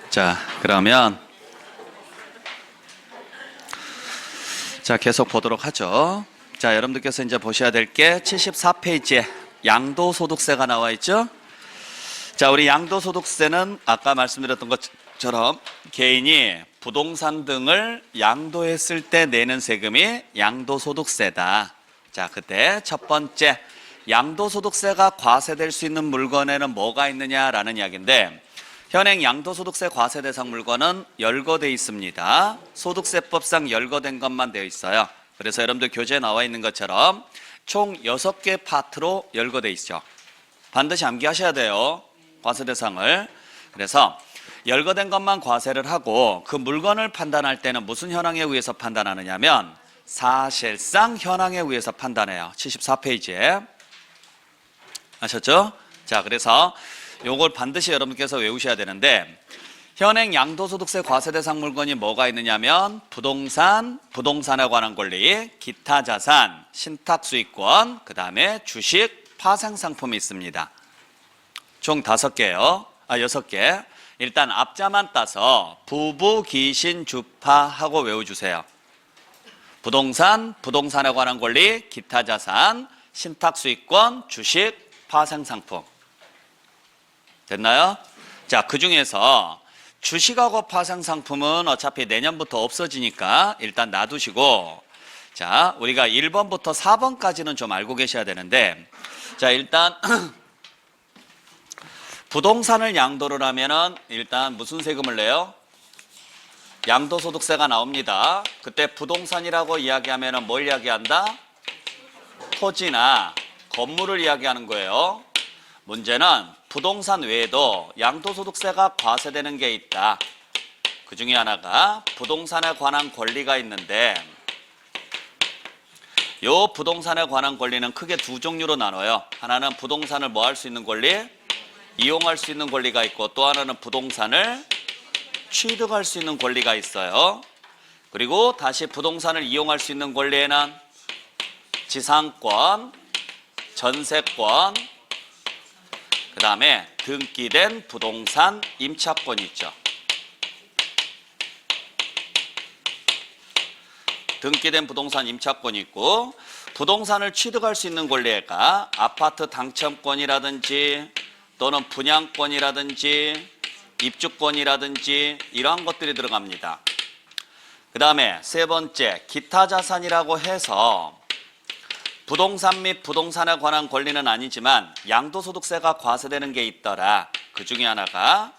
자, 그러면 계속 보도록 하죠. 자, 여러분들께서 이제 보셔야 될 게 74페이지에 양도소득세가 나와 있죠. 자, 우리 양도소득세는 아까 말씀드렸던 것처럼 개인이 부동산 등을 양도했을 때 내는 세금이 양도소득세다. 자, 그때 첫 번째 양도소득세가 과세될 수 있는 물건에는 뭐가 있느냐라는 이야기인데, 현행 양도소득세 과세 대상 물건은 열거돼 있습니다. 소득세법상 열거된 것만 되어 있어요. 그래서 여러분들 교재에 나와 있는 것처럼 총 6개 파트로 열거돼 있죠. 반드시 암기하셔야 돼요, 과세 대상을. 그래서 열거된 것만 과세를 하고, 그 물건을 판단할 때는 무슨 현황에 의해서 판단하느냐면 사실상 현황에 의해서 판단해요. 74페이지에 아셨죠? 자, 그래서 요걸 반드시 여러분께서 외우셔야 되는데, 현행 양도소득세 과세 대상 물건이 뭐가 있느냐면 부동산, 부동산에 관한 권리, 기타 자산, 신탁수익권, 그 다음에 주식, 파생상품이 있습니다. 총 5개요. 6개. 일단 앞자만 따서 부부, 기신, 주파 하고 외워주세요. 부동산, 부동산에 관한 권리, 기타 자산, 신탁수익권, 주식, 파생상품. 됐나요? 자, 그 중에서 주식하고 파생상품은 어차피 내년부터 없어지니까 일단 놔두시고, 자, 우리가 1번부터 4번까지는 좀 알고 계셔야 되는데, 자, 일단 부동산을 양도를 하면은 일단 무슨 세금을 내요? 양도소득세가 나옵니다. 그때 부동산이라고 이야기하면은 뭘 이야기한다? 토지나 건물을 이야기하는 거예요. 문제는 부동산 외에도 양도소득세가 과세되는 게 있다. 그 중에 하나가 부동산에 관한 권리가 있는데, 요 부동산에 관한 권리는 크게 두 종류로 나눠요. 하나는 부동산을 뭐 할 수 있는 권리? 이용할 수 있는 권리가 있고, 또 하나는 부동산을 취득할 수 있는 권리가 있어요. 그리고 다시 부동산을 이용할 수 있는 권리에는 지상권, 전세권, 그 다음에 등기된 부동산 임차권이 있죠. 등기된 부동산 임차권이 있고, 부동산을 취득할 수 있는 권리가 아파트 당첨권이라든지 또는 분양권이라든지 입주권이라든지 이러한 것들이 들어갑니다. 그 다음에 세 번째, 기타 자산이라고 해서 부동산 및 부동산에 관한 권리는 아니지만 양도소득세가 과세되는 게 있더라. 그 중에 하나가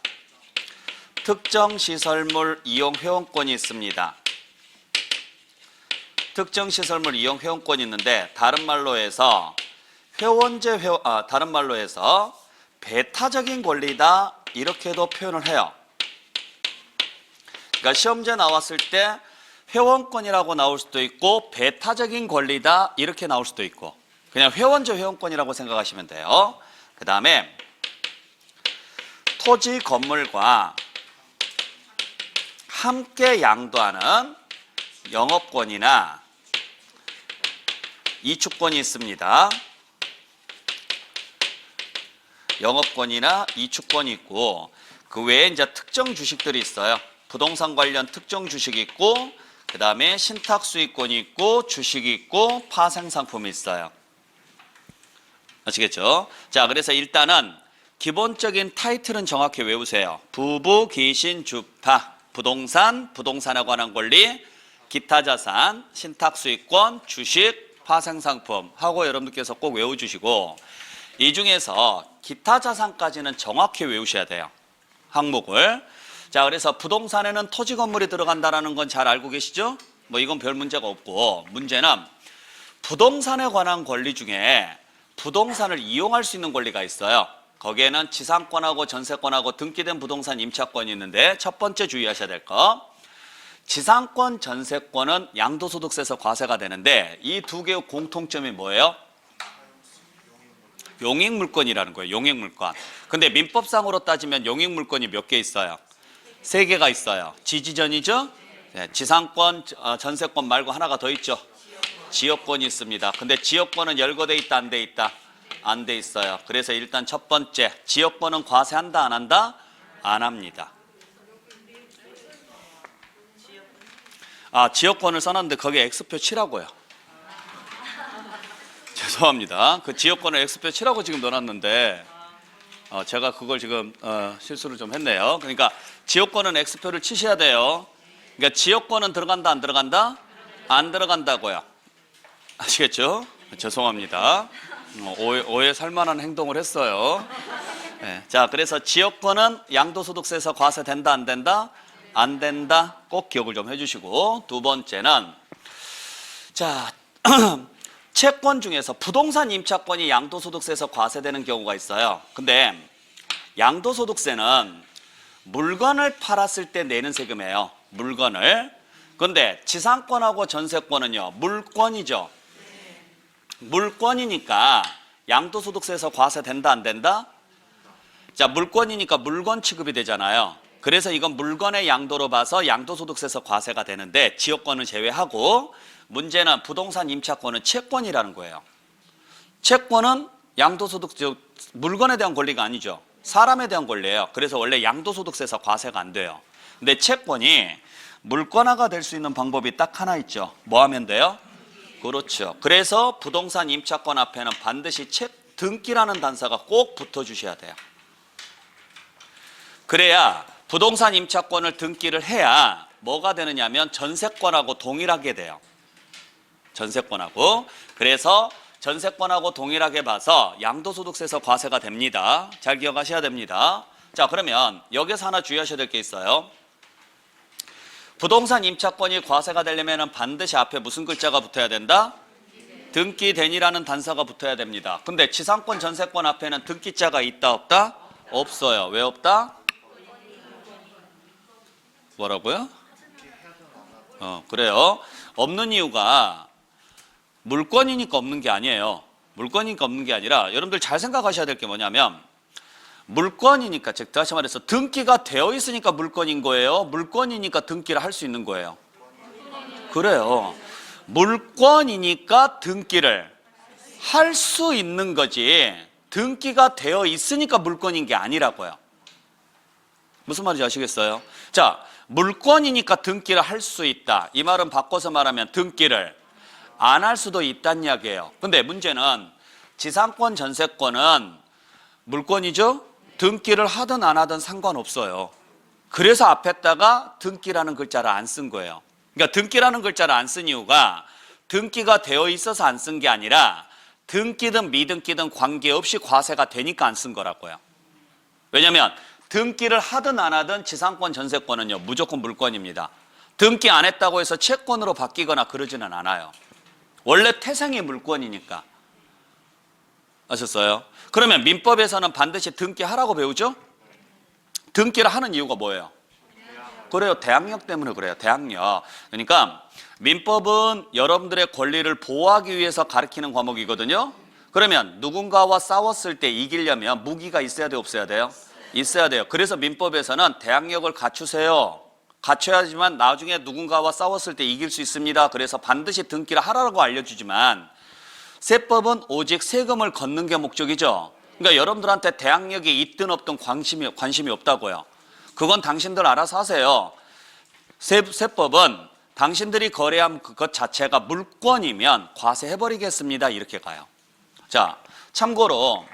특정시설물 이용 회원권이 있습니다. 특정시설물 이용 회원권이 있는데, 다른 말로 해서 다른 말로 해서 배타적인 권리다, 이렇게도 표현을 해요. 그러니까 시험지에 나왔을 때 회원권이라고 나올 수도 있고, 배타적인 권리다 이렇게 나올 수도 있고, 그냥 회원제 회원권이라고 생각하시면 돼요. 그 다음에 토지 건물과 함께 양도하는 영업권이나 이축권이 있습니다. 영업권이나 이축권이 있고, 그 외에 이제 특정 주식들이 있어요. 부동산 관련 특정 주식이 있고, 그 다음에 신탁수익권이 있고, 주식이 있고, 파생상품이 있어요. 아시겠죠? 자, 그래서 일단은 기본적인 타이틀은 정확히 외우세요. 부부, 기신, 주파, 부동산, 부동산에 관한 권리, 기타 자산, 신탁수익권, 주식, 파생상품 하고 여러분들께서 꼭 외워주시고, 이 중에서 기타 자산까지는 정확히 외우셔야 돼요, 항목을. 자, 그래서 부동산에는 토지 건물이 들어간다는 건 잘 알고 계시죠? 뭐 이건 별 문제가 없고, 문제는 부동산에 관한 권리 중에 부동산을 이용할 수 있는 권리가 있어요. 거기에는 지상권하고 전세권하고 등기된 부동산 임차권이 있는데, 첫 번째 주의하셔야 될 거, 지상권, 전세권은 양도소득세에서 과세가 되는데, 이 두 개의 공통점이 뭐예요? 용익물권이라는 거예요. 용익물권. 근데 민법상으로 따지면 용익물권이 몇 개 있어요? 3개가 있어요. 지지전이죠? 네, 지상권, 전세권 말고 하나가 더 있죠. 지역권이 있습니다. 근데 지역권은 열거돼 있다, 안 돼 있다? 안 돼 있어요. 그래서 일단 첫 번째, 지역권은 과세한다, 안 한다? 안 합니다. 지역권을 써놨는데 거기에 X표 치라고요. 죄송합니다. 그 지역권을 X표 치라고 지금 넣어놨는데 제가 그걸 지금 실수를 좀 했네요. 그러니까 지역권은 X표를 치셔야 돼요. 그러니까 지역권은 들어간다, 안 들어간다? 안 들어간다고요. 아시겠죠? 죄송합니다. 오해 살만한 행동을 했어요. 네. 자, 그래서 지역권은 양도소득세에서 과세된다, 안 된다? 안 된다. 꼭 기억을 좀 해주시고, 두 번째는 자 채권 중에서 부동산 임차권이 양도소득세에서 과세되는 경우가 있어요. 근데 양도소득세는 물건을 팔았을 때 내는 세금이에요. 물건을. 근데 지상권하고 전세권은요, 물건이죠. 물건이니까 양도소득세에서 과세된다, 안 된다? 자, 물건이니까 물건 취급이 되잖아요. 그래서 이건 물건의 양도로 봐서 양도소득세에서 과세가 되는데 지역권은 제외하고, 문제는 부동산 임차권은 채권이라는 거예요. 채권은 물건에 대한 권리가 아니죠. 사람에 대한 권리예요. 그래서 원래 양도소득세에서 과세가 안 돼요. 근데 채권이 물건화가 될 수 있는 방법이 딱 하나 있죠. 뭐 하면 돼요? 그렇죠. 그래서 부동산 임차권 앞에는 반드시 등기라는 단서가 꼭 붙어주셔야 돼요. 그래야 부동산 임차권을 등기를 해야 뭐가 되느냐면 전세권하고 동일하게 돼요. 전세권하고. 그래서 전세권하고 동일하게 봐서 양도소득세에서 과세가 됩니다. 잘 기억하셔야 됩니다. 자, 그러면 여기서 하나 주의하셔야 될 게 있어요. 부동산 임차권이 과세가 되려면 반드시 앞에 무슨 글자가 붙어야 된다? 등기된이라는 단서가 붙어야 됩니다. 근데 지상권, 전세권 앞에는 등기자가 있다, 없다? 없어요. 왜 없다? 뭐라고요? 그래요. 없는 이유가 물건이니까 없는 게 아니에요. 물건이니까 없는 게 아니라 여러분들 잘 생각하셔야 될 게 뭐냐면, 물건이니까, 즉 다시 말해서 등기가 되어 있으니까 물건인 거예요? 물건이니까 등기를 할 수 있는 거예요? 그래요. 물건이니까 등기를 할 수 있는 거지, 등기가 되어 있으니까 물건인 게 아니라고요. 무슨 말인지 아시겠어요? 자, 물건이니까 등기를 할 수 있다. 이 말은 바꿔서 말하면 등기를 안 할 수도 있다는 이야기예요. 근데 문제는 지상권, 전세권은 물건이죠? 등기를 하든 안 하든 상관없어요. 그래서 앞에다가 등기라는 글자를 안 쓴 거예요. 그러니까 등기라는 글자를 안 쓴 이유가 등기가 되어 있어서 안 쓴 게 아니라 등기든 미등기든 관계없이 과세가 되니까 안 쓴 거라고요. 왜냐하면 등기를 하든 안 하든 지상권, 전세권은요, 무조건 물건입니다. 등기 안 했다고 해서 채권으로 바뀌거나 그러지는 않아요. 원래 태생이 물건이니까. 아셨어요? 그러면 민법에서는 반드시 등기하라고 배우죠? 등기를 하는 이유가 뭐예요? 그래요. 대항력 때문에 그래요. 대항력. 그러니까 민법은 여러분들의 권리를 보호하기 위해서 가르치는 과목이거든요. 그러면 누군가와 싸웠을 때 이기려면 무기가 있어야 돼요, 없어야 돼요? 있어야 돼요. 그래서 민법에서는 대항력을 갖추세요. 갖춰야지만 나중에 누군가와 싸웠을 때 이길 수 있습니다. 그래서 반드시 등기를 하라고 알려주지만, 세법은 오직 세금을 걷는 게 목적이죠. 그러니까 여러분들한테 대항력이 있든 없든 관심이 없다고요. 그건 당신들 알아서 하세요. 세법은 당신들이 거래한 것 자체가 물건이면 과세해버리겠습니다, 이렇게 가요. 자, 참고로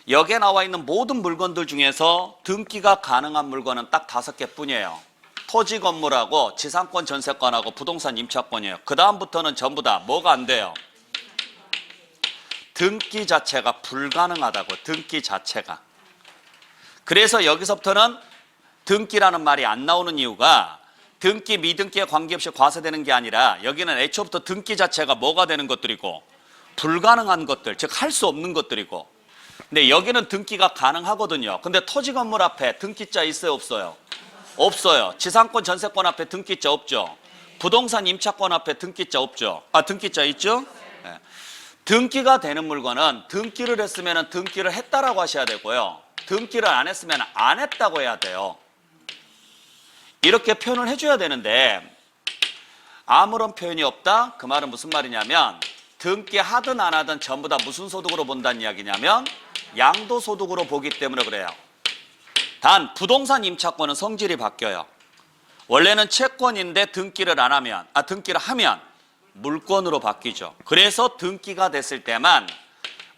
여기에 나와 있는 모든 물건들 중에서 등기가 가능한 물건은 딱 5개뿐이에요. 토지 건물하고 지상권, 전세권하고 부동산 임차권이에요. 그 다음부터는 전부 다 뭐가 안 돼요? 등기 자체가 불가능하다고. 등기 자체가. 그래서 여기서부터는 등기라는 말이 안 나오는 이유가 등기, 미등기에 관계없이 과세되는 게 아니라 여기는 애초부터 등기 자체가 뭐가 되는 것들이고 불가능한 것들, 즉 할 수 없는 것들이고, 근데 여기는 등기가 가능하거든요. 근데 토지 건물 앞에 등기자 있어요, 없어요? 없어요. 지상권, 전세권 앞에 등기자 없죠. 부동산 임차권 앞에 등기자 없죠. 등기자 있죠? 네. 등기가 되는 물건은 등기를 했으면 등기를 했다라고 하셔야 되고요. 등기를 안 했으면 안 했다고 해야 돼요. 이렇게 표현을 해줘야 되는데 아무런 표현이 없다? 그 말은 무슨 말이냐면 등기 하든 안 하든 전부 다 무슨 소득으로 본다는 이야기냐면 양도소득으로 보기 때문에 그래요. 단 부동산 임차권은 성질이 바뀌어요. 원래는 채권인데 등기를 하면 물권으로 바뀌죠. 그래서 등기가 됐을 때만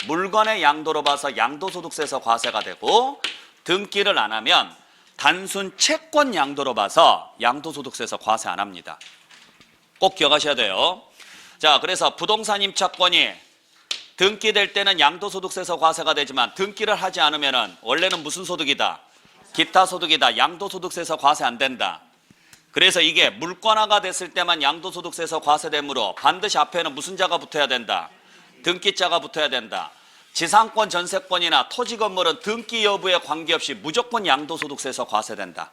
물건의 양도로 봐서 양도소득세에서 과세가 되고, 등기를 안 하면 단순 채권 양도로 봐서 양도소득세에서 과세 안 합니다. 꼭 기억하셔야 돼요. 자, 그래서 부동산 임차권이 등기될 때는 양도소득세에서 과세가 되지만 등기를 하지 않으면 원래는 무슨 소득이다? 기타 소득이다. 양도소득세에서 과세 안 된다. 그래서 이게 물권화가 됐을 때만 양도소득세에서 과세되므로 반드시 앞에는 무슨 자가 붙어야 된다? 등기자가 붙어야 된다. 지상권, 전세권이나 토지 건물은 등기 여부에 관계없이 무조건 양도소득세에서 과세된다.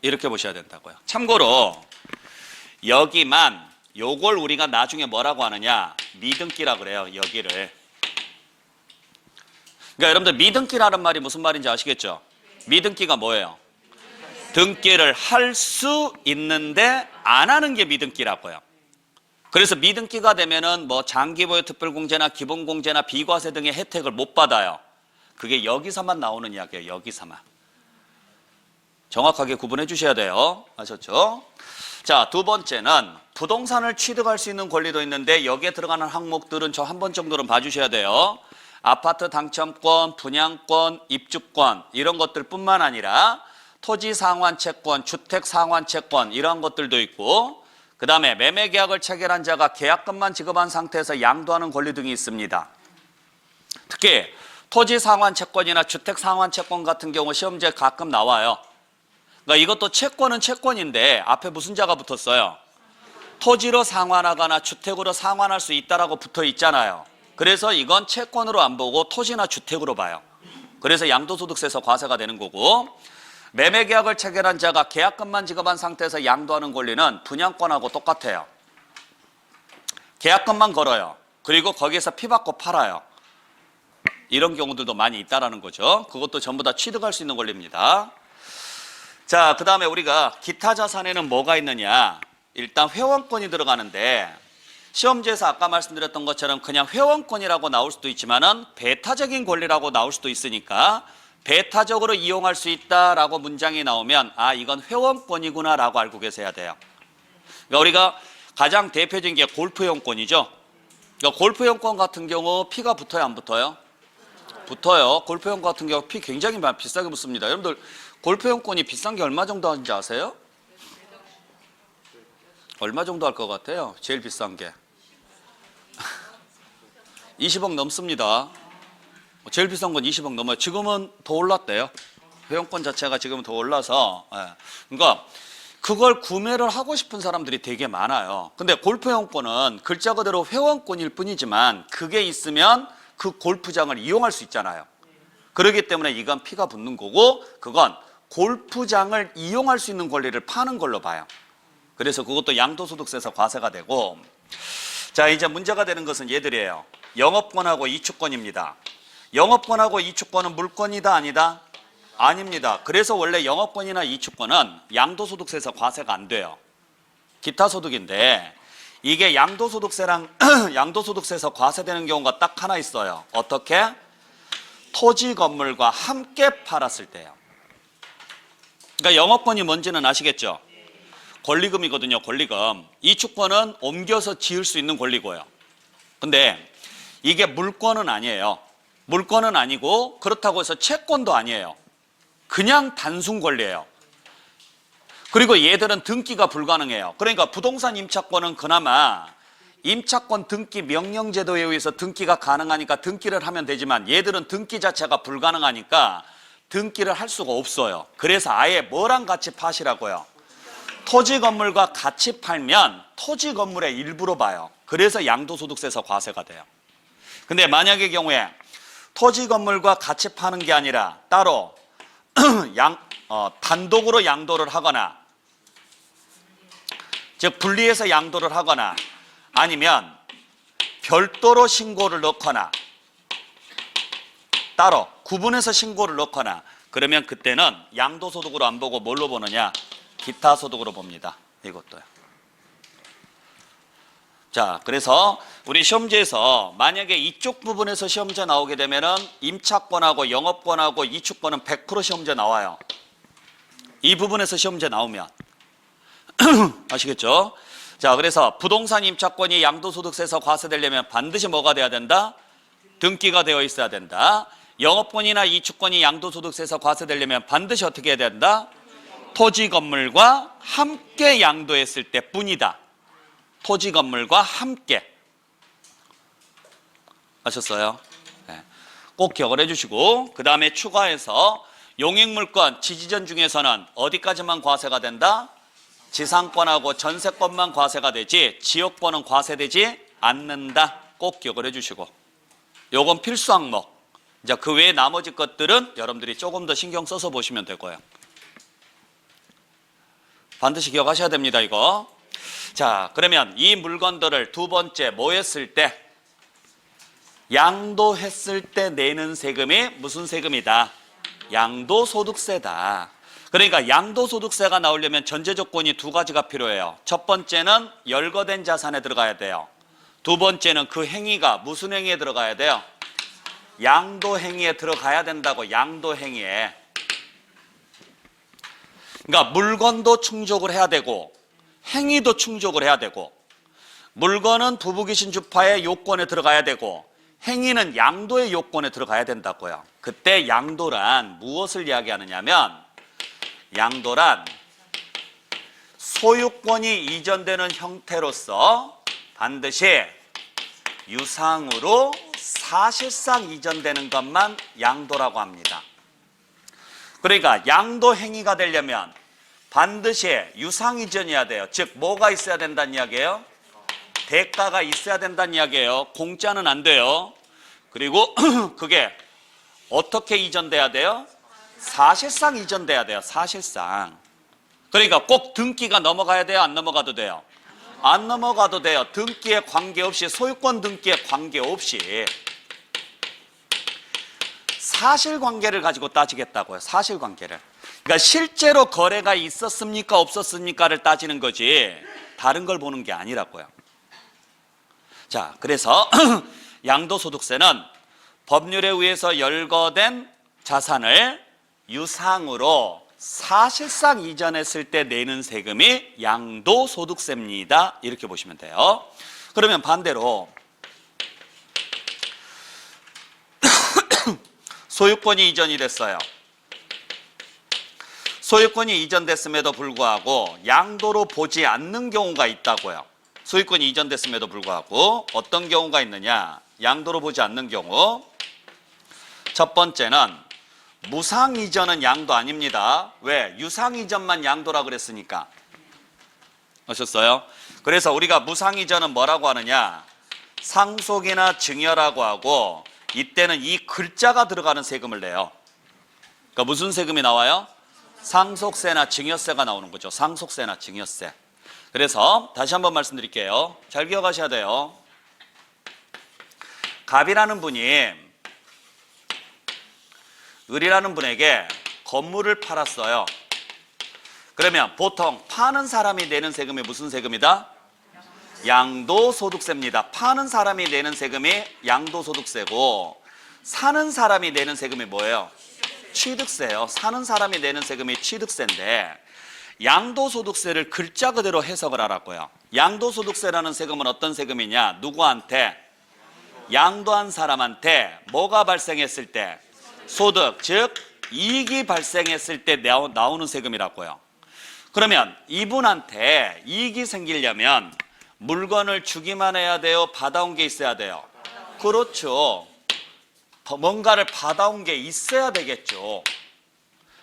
이렇게 보셔야 된다고요. 참고로 여기만, 요걸 우리가 나중에 뭐라고 하느냐, 미등기라 그래요. 여기를. 그러니까 여러분들 미등기라는 말이 무슨 말인지 아시겠죠? 미등기가 뭐예요? 등기를 할 수 있는데 안 하는 게 미등기라고요. 그래서 미등기가 되면은 뭐 장기보유 특별공제나 기본공제나 비과세 등의 혜택을 못 받아요. 그게 여기서만 나오는 이야기예요. 여기서만. 정확하게 구분해 주셔야 돼요. 아셨죠? 자, 두 번째는 부동산을 취득할 수 있는 권리도 있는데 여기에 들어가는 항목들은 저 한 번 정도는 봐주셔야 돼요. 아파트 당첨권, 분양권, 입주권 이런 것들 뿐만 아니라 토지 상환채권, 주택 상환채권 이런 것들도 있고, 그 다음에 매매계약을 체결한 자가 계약금만 지급한 상태에서 양도하는 권리 등이 있습니다. 특히 토지 상환채권이나 주택 상환채권 같은 경우 시험지에 가끔 나와요. 그러니까 이것도 채권은 채권인데 앞에 무슨 자가 붙었어요? 토지로 상환하거나 주택으로 상환할 수 있다라고 붙어 있잖아요. 그래서 이건 채권으로 안 보고 토지나 주택으로 봐요. 그래서 양도소득세에서 과세가 되는 거고, 매매계약을 체결한 자가 계약금만 지급한 상태에서 양도하는 권리는 분양권하고 똑같아요. 계약금만 걸어요. 그리고 거기에서 피받고 팔아요. 이런 경우들도 많이 있다라는 거죠. 그것도 전부 다 취득할 수 있는 권리입니다. 자, 그 다음에 우리가 기타 자산에는 뭐가 있느냐. 일단 회원권이 들어가는데, 시험지에서 아까 말씀드렸던 것처럼 그냥 회원권이라고 나올 수도 있지만은 배타적인 권리라고 나올 수도 있으니까 배타적으로 이용할 수 있다라고 문장이 나오면 아, 이건 회원권이구나 라고 알고 계셔야 돼요. 그러니까 우리가 가장 대표적인 게 골프회원권이죠. 그러니까 골프회원권 같은 경우 피가 붙어요, 안 붙어요? 붙어요. 골프회원권 같은 경우 피 굉장히 비싸게 붙습니다. 여러분들 골프회원권이 비싼 게 얼마 정도 하는지 아세요? 얼마 정도 할 것 같아요? 제일 비싼 게 20억 넘습니다. 제일 비싼 건 20억 넘어요. 지금은 더 올랐대요. 회원권 자체가 지금은 더 올라서. 그러니까 그걸 구매를 하고 싶은 사람들이 되게 많아요. 근데 골프 회원권은 글자 그대로 회원권일 뿐이지만 그게 있으면 그 골프장을 이용할 수 있잖아요. 그렇기 때문에 이건 피가 붙는 거고, 그건 골프장을 이용할 수 있는 권리를 파는 걸로 봐요. 그래서 그것도 양도소득세에서 과세가 되고, 자, 이제 문제가 되는 것은 얘들이에요. 영업권하고 이축권입니다. 영업권하고 이축권은 물권이다, 아니다? 아닙니다. 그래서 원래 영업권이나 이축권은 양도소득세에서 과세가 안 돼요. 기타 소득인데 이게 양도소득세랑 양도소득세에서 과세되는 경우가 딱 하나 있어요. 어떻게? 토지 건물과 함께 팔았을 때요. 그러니까 영업권이 뭔지는 아시겠죠? 권리금이거든요. 권리금. 이축권은 옮겨서 지을 수 있는 권리고요. 근데 이게 물권은 아니에요. 물권은 아니고 그렇다고 해서 채권도 아니에요. 그냥 단순 권리예요. 그리고 얘들은 등기가 불가능해요. 그러니까 부동산 임차권은 그나마 임차권 등기 명령제도에 의해서 등기가 가능하니까 등기를 하면 되지만 얘들은 등기 자체가 불가능하니까 등기를 할 수가 없어요. 그래서 아예 뭐랑 같이 파시라고요? 토지 건물과 같이 팔면 토지 건물의 일부로 봐요. 그래서 양도소득세에서 과세가 돼요. 근데 만약의 경우에 토지 건물과 같이 파는 게 아니라 따로 단독으로 양도를 하거나, 즉 분리해서 양도를 하거나 아니면 별도로 신고를 넣거나 따로 구분해서 신고를 넣거나 그러면 그때는 양도소득으로 안 보고 뭘로 보느냐? 기타 소득으로 봅니다. 이것도요. 자, 그래서 우리 시험지에서 만약에 이쪽 부분에서 시험지 나오게 되면은 임차권하고 영업권하고 이축권은 100% 시험지 나와요. 이 부분에서 시험지 나오면. 아시겠죠? 자, 그래서 부동산 임차권이 양도소득세에서 과세되려면 반드시 뭐가 돼야 된다? 등기가 되어 있어야 된다. 영업권이나 이축권이 양도소득세에서 과세되려면 반드시 어떻게 해야 된다? 토지 건물과 함께 양도했을 때 뿐이다. 토지 건물과 함께. 아셨어요? 네. 꼭 기억을 해주시고, 그 다음에 추가해서 용익물권, 지지전 중에서는 어디까지만 과세가 된다? 지상권하고 전세권만 과세가 되지 지역권은 과세되지 않는다. 꼭 기억을 해주시고, 요건 필수 항목. 이제 그 외에 나머지 것들은 여러분들이 조금 더 신경 써서 보시면 되고요. 반드시 기억하셔야 됩니다, 이거. 자, 그러면 이 물건들을 두 번째 뭐 했을 때? 양도했을 때 내는 세금이 무슨 세금이다? 양도소득세다. 그러니까 양도소득세가 나오려면 전제 조건이 두 가지가 필요해요. 첫 번째는 열거된 자산에 들어가야 돼요. 두 번째는 그 행위가 무슨 행위에 들어가야 돼요? 양도행위에 들어가야 된다고. 양도행위에. 그러니까 물건도 충족을 해야 되고 행위도 충족을 해야 되고, 물건은 부부귀신 주파의 요건에 들어가야 되고 행위는 양도의 요건에 들어가야 된다고요. 그때 양도란 무엇을 이야기하느냐면, 양도란 소유권이 이전되는 형태로서 반드시 유상으로 사실상 이전되는 것만 양도라고 합니다. 그러니까 양도 행위가 되려면 반드시 유상 이전이어야 돼요. 즉 뭐가 있어야 된다는 이야기예요? 대가가 있어야 된다는 이야기예요. 공짜는 안 돼요. 그리고 그게 어떻게 이전돼야 돼요? 사실상 이전돼야 돼요. 사실상. 그러니까 꼭 등기가 넘어가야 돼요? 안 넘어가도 돼요? 안 넘어가도 돼요. 등기에 관계없이, 소유권 등기에 관계없이 사실관계를 가지고 따지겠다고요. 사실관계를. 그러니까 실제로 거래가 있었습니까 없었습니까를 따지는 거지 다른 걸 보는 게 아니라고요. 자, 그래서 양도소득세는 법률에 의해서 열거된 자산을 유상으로 사실상 이전했을 때 내는 세금이 양도소득세입니다. 이렇게 보시면 돼요. 그러면 반대로 소유권이 이전이 됐어요. 소유권이 이전됐음에도 불구하고 양도로 보지 않는 경우가 있다고요. 소유권이 이전됐음에도 불구하고 어떤 경우가 있느냐? 양도로 보지 않는 경우. 첫 번째는 무상 이전은 양도 아닙니다. 왜? 유상 이전만 양도라 그랬으니까. 아셨어요? 그래서 우리가 무상 이전은 뭐라고 하느냐? 상속이나 증여라고 하고, 이때는 이 글자가 들어가는 세금을 내요. 그러니까 무슨 세금이 나와요? 상속세나 증여세가 나오는 거죠. 상속세나 증여세. 그래서 다시 한번 말씀드릴게요. 잘 기억하셔야 돼요. 갑이라는 분이 을이라는 분에게 건물을 팔았어요. 그러면 보통 파는 사람이 내는 세금이 무슨 세금이다? 양도소득세입니다. 파는 사람이 내는 세금이 양도소득세고, 사는 사람이 내는 세금이 뭐예요? 취득세예요. 사는 사람이 내는 세금이 취득세인데, 양도소득세를 글자 그대로 해석을 하라고요. 양도소득세라는 세금은 어떤 세금이냐? 누구한테? 양도한 사람한테 뭐가 발생했을 때? 소득, 즉 이익이 발생했을 때 나오는 세금이라고요. 그러면 이분한테 이익이 생기려면 물건을 주기만 해야 돼요? 받아온 게 있어야 돼요? 그렇죠. 뭔가를 받아온 게 있어야 되겠죠.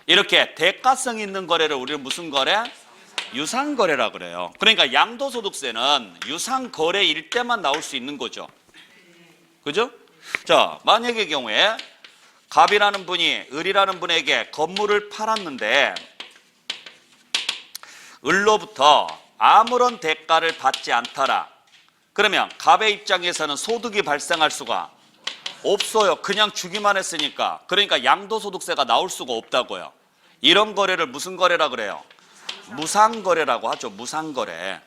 이렇게 대가성 있는 거래를 우리는 무슨 거래? 유상거래라 그래요. 그러니까 양도소득세는 유상거래일 때만 나올 수 있는 거죠. 그죠? 자, 만약의 경우에 갑이라는 분이 을이라는 분에게 건물을 팔았는데 을로부터 아무런 대가를 받지 않더라. 그러면 갑의 입장에서는 소득이 발생할 수가 없어요. 그냥 주기만 했으니까. 그러니까 양도소득세가 나올 수가 없다고요. 이런 거래를 무슨 거래라 그래요? 무상거래라고 하죠. 무상거래.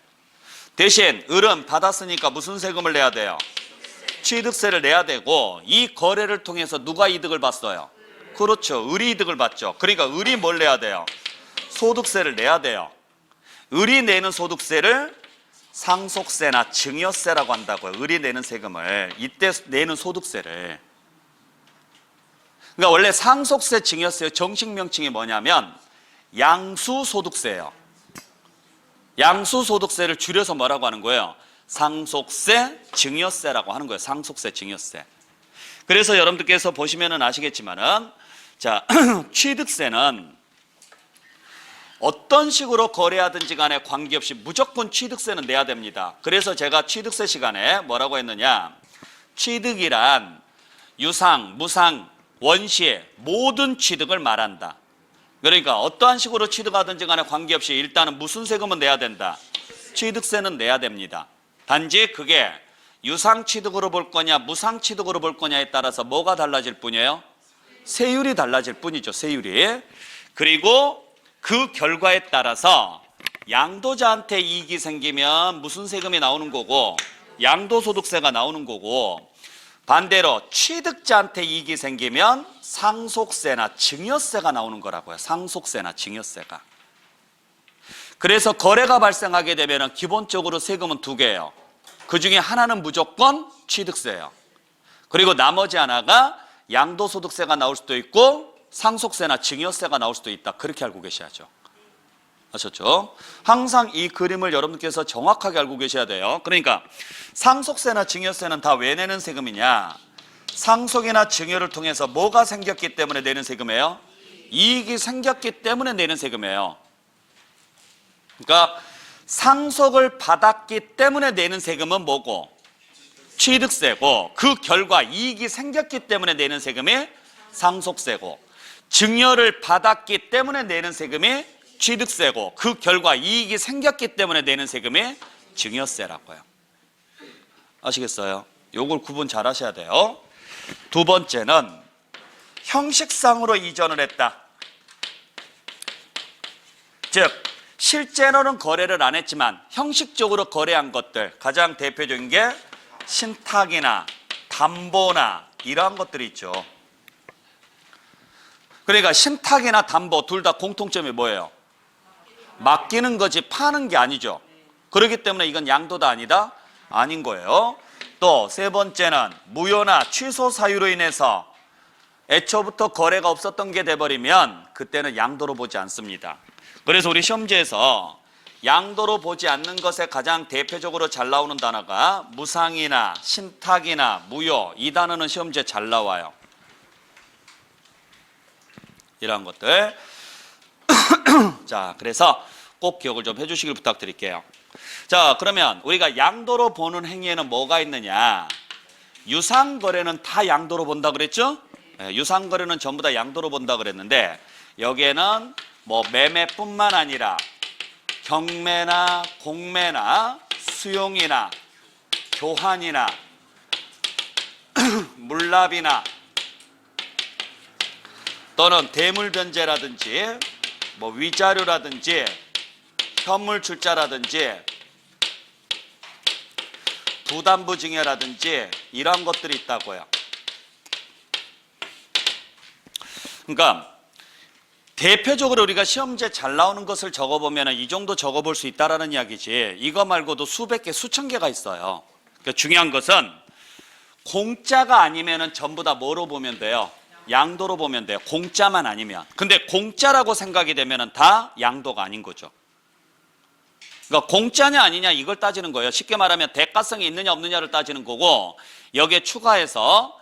대신 을은 받았으니까 무슨 세금을 내야 돼요? 취득세를 내야 되고, 이 거래를 통해서 누가 이득을 봤어요? 그렇죠. 을이 이득을 봤죠. 그러니까 을이 뭘 내야 돼요? 소득세를 내야 돼요. 을이 내는 소득세를 상속세나 증여세라고 한다고요. 을이 내는 세금을, 이때 내는 소득세를. 그러니까 원래 상속세, 증여세의 정식 명칭이 뭐냐면 양수소득세예요. 양수소득세를 줄여서 뭐라고 하는 거예요? 상속세, 증여세라고 하는 거예요. 상속세, 증여세. 그래서 여러분들께서 보시면은 아시겠지만은, 자, 취득세는 어떤 식으로 거래하든지 간에 관계없이 무조건 취득세는 내야 됩니다. 그래서 제가 취득세 시간에 뭐라고 했느냐, 취득이란 유상, 무상, 원시 모든 취득을 말한다. 그러니까 어떠한 식으로 취득하든지 간에 관계없이 일단은 무슨 세금은 내야 된다? 취득세는 내야 됩니다. 단지 그게 유상 취득으로 볼 거냐 무상 취득으로 볼 거냐에 따라서 뭐가 달라질 뿐이에요? 세율이 달라질 뿐이죠. 세율이. 그리고 그 결과에 따라서 양도자한테 이익이 생기면 무슨 세금이 나오는 거고, 양도소득세가 나오는 거고, 반대로 취득자한테 이익이 생기면 상속세나 증여세가 나오는 거라고요. 상속세나 증여세가. 그래서 거래가 발생하게 되면 기본적으로 세금은 두 개예요. 그 중에 하나는 무조건 취득세예요. 그리고 나머지 하나가 양도소득세가 나올 수도 있고 상속세나 증여세가 나올 수도 있다. 그렇게 알고 계셔야죠. 아셨죠? 항상 이 그림을 여러분께서 정확하게 알고 계셔야 돼요. 그러니까 상속세나 증여세는 다 왜 내는 세금이냐? 상속이나 증여를 통해서 뭐가 생겼기 때문에 내는 세금이에요? 이익이 생겼기 때문에 내는 세금이에요. 그러니까 상속을 받았기 때문에 내는 세금은 뭐고? 취득세고, 그 결과 이익이 생겼기 때문에 내는 세금이 상속세고, 증여를 받았기 때문에 내는 세금이 취득세고, 그 결과 이익이 생겼기 때문에 내는 세금이 증여세라고요. 아시겠어요? 요걸 구분 잘 하셔야 돼요. 두 번째는 형식상으로 이전을 했다. 즉 실제로는 거래를 안 했지만 형식적으로 거래한 것들, 가장 대표적인 게 신탁이나 담보나 이러한 것들이 있죠. 그러니까 신탁이나 담보 둘 다 공통점이 뭐예요? 맡기는 거지 파는 게 아니죠. 그렇기 때문에 이건 양도다 아니다? 아닌 거예요. 또 세 번째는 무효나 취소 사유로 인해서 애초부터 거래가 없었던 게 돼버리면 그때는 양도로 보지 않습니다. 그래서 우리 시험지에서 양도로 보지 않는 것에 가장 대표적으로 잘 나오는 단어가 무상이나 신탁이나 무효, 이 단어는 시험지에 잘 나와요. 이러한 것들. 자, 그래서 꼭 기억을 좀 해주시길 부탁드릴게요. 자, 그러면 우리가 양도로 보는 행위에는 뭐가 있느냐? 유상거래는 다 양도로 본다 그랬죠? 네, 유상거래는 전부 다 양도로 본다 그랬는데, 여기에는 뭐 매매뿐만 아니라 경매나 공매나 수용이나 교환이나 물납이나 또는 대물변제라든지 뭐 위자료라든지 현물 출자라든지 부담부증여라든지 이런 것들이 있다고요. 그러니까 대표적으로 우리가 시험지에 잘 나오는 것을 적어보면 이 정도 적어볼 수 있다라는 이야기지, 이거 말고도 수백 개, 수천 개가 있어요. 그러니까 중요한 것은 공짜가 아니면 전부 다 뭐로 보면 돼요? 양도로 보면 돼요. 공짜만 아니면. 근데 공짜라고 생각이 되면 다 양도가 아닌 거죠. 그러니까 공짜냐 아니냐 이걸 따지는 거예요. 쉽게 말하면 대가성이 있느냐 없느냐를 따지는 거고, 여기에 추가해서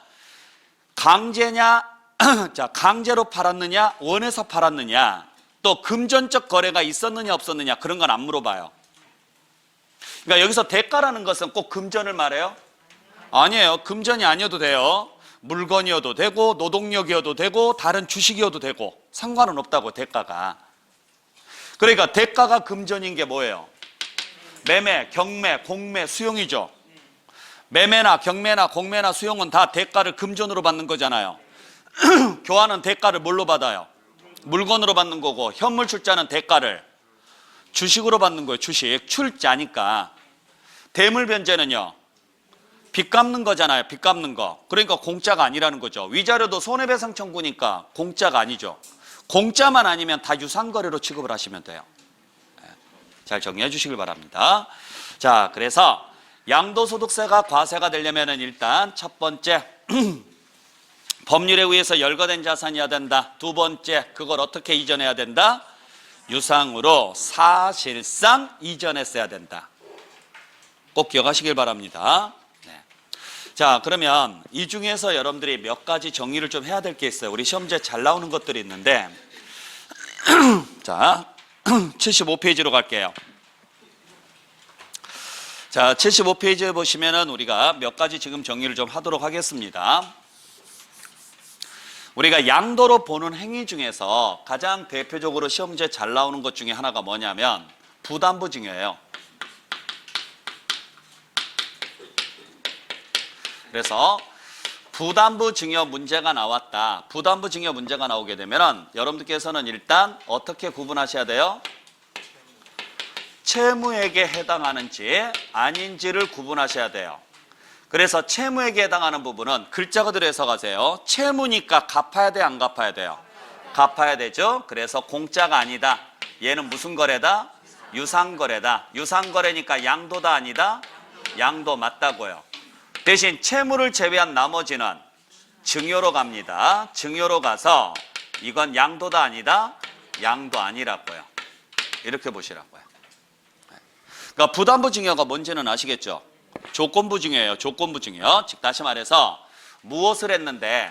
강제냐, 자, 강제로 팔았느냐, 원해서 팔았느냐, 또 금전적 거래가 있었느냐 없었느냐 그런 건 안 물어봐요. 그러니까 여기서 대가라는 것은 꼭 금전을 말해요? 아니에요. 금전이 아니어도 돼요. 물건이어도 되고 노동력이어도 되고 다른 주식이어도 되고 상관은 없다고, 대가가. 그러니까 대가가 금전인 게 뭐예요? 매매, 경매, 공매, 수용이죠. 매매나 경매나 공매나 수용은 다 대가를 금전으로 받는 거잖아요. 교환은 대가를 뭘로 받아요? 물건으로 받는 거고, 현물 출자는 대가를 주식으로 받는 거예요. 주식, 출자니까. 대물 변제는요, 빚 갚는 거잖아요. 빚 갚는 거. 그러니까 공짜가 아니라는 거죠. 위자료도 손해배상 청구니까 공짜가 아니죠. 공짜만 아니면 다 유상거래로 취급을 하시면 돼요. 잘 정리해 주시길 바랍니다. 자, 그래서 양도소득세가 과세가 되려면은 일단 첫 번째 법률에 의해서 열거된 자산이어야 된다. 두 번째, 그걸 어떻게 이전해야 된다? 유상으로 사실상 이전했어야 된다. 꼭 기억하시길 바랍니다. 네. 자, 그러면 이 중에서 여러분들이 몇 가지 정리를 좀 해야 될 게 있어요. 우리 시험지에 잘 나오는 것들이 있는데 자, 75페이지로 갈게요. 자, 75페이지에 보시면은 우리가 몇 가지 지금 정리를 좀 하도록 하겠습니다. 우리가 양도로 보는 행위 중에서 가장 대표적으로 시험지에 잘 나오는 것 중에 하나가 뭐냐면 부담부 증여예요. 그래서 부담부 증여 문제가 나왔다. 부담부 증여 문제가 나오게 되면 여러분들께서는 일단 어떻게 구분하셔야 돼요? 채무에게 해당하는지 아닌지를 구분하셔야 돼요. 그래서 채무에게 해당하는 부분은 글자 그대로 해석하세요. 채무니까 갚아야 돼, 안 갚아야 돼요? 갚아야 되죠. 그래서 공짜가 아니다. 얘는 무슨 거래다? 유상거래다. 유상거래니까 양도다, 아니다? 양도 맞다고요. 대신 채무를 제외한 나머지는 증여로 갑니다. 증여로 가서 이건 양도다, 아니다? 양도 아니라고요. 이렇게 보시라고요. 그러니까 부담부 증여가 뭔지는 아시겠죠? 조건부 증여예요. 조건부 증여. 즉 다시 말해서 무엇을 했는데?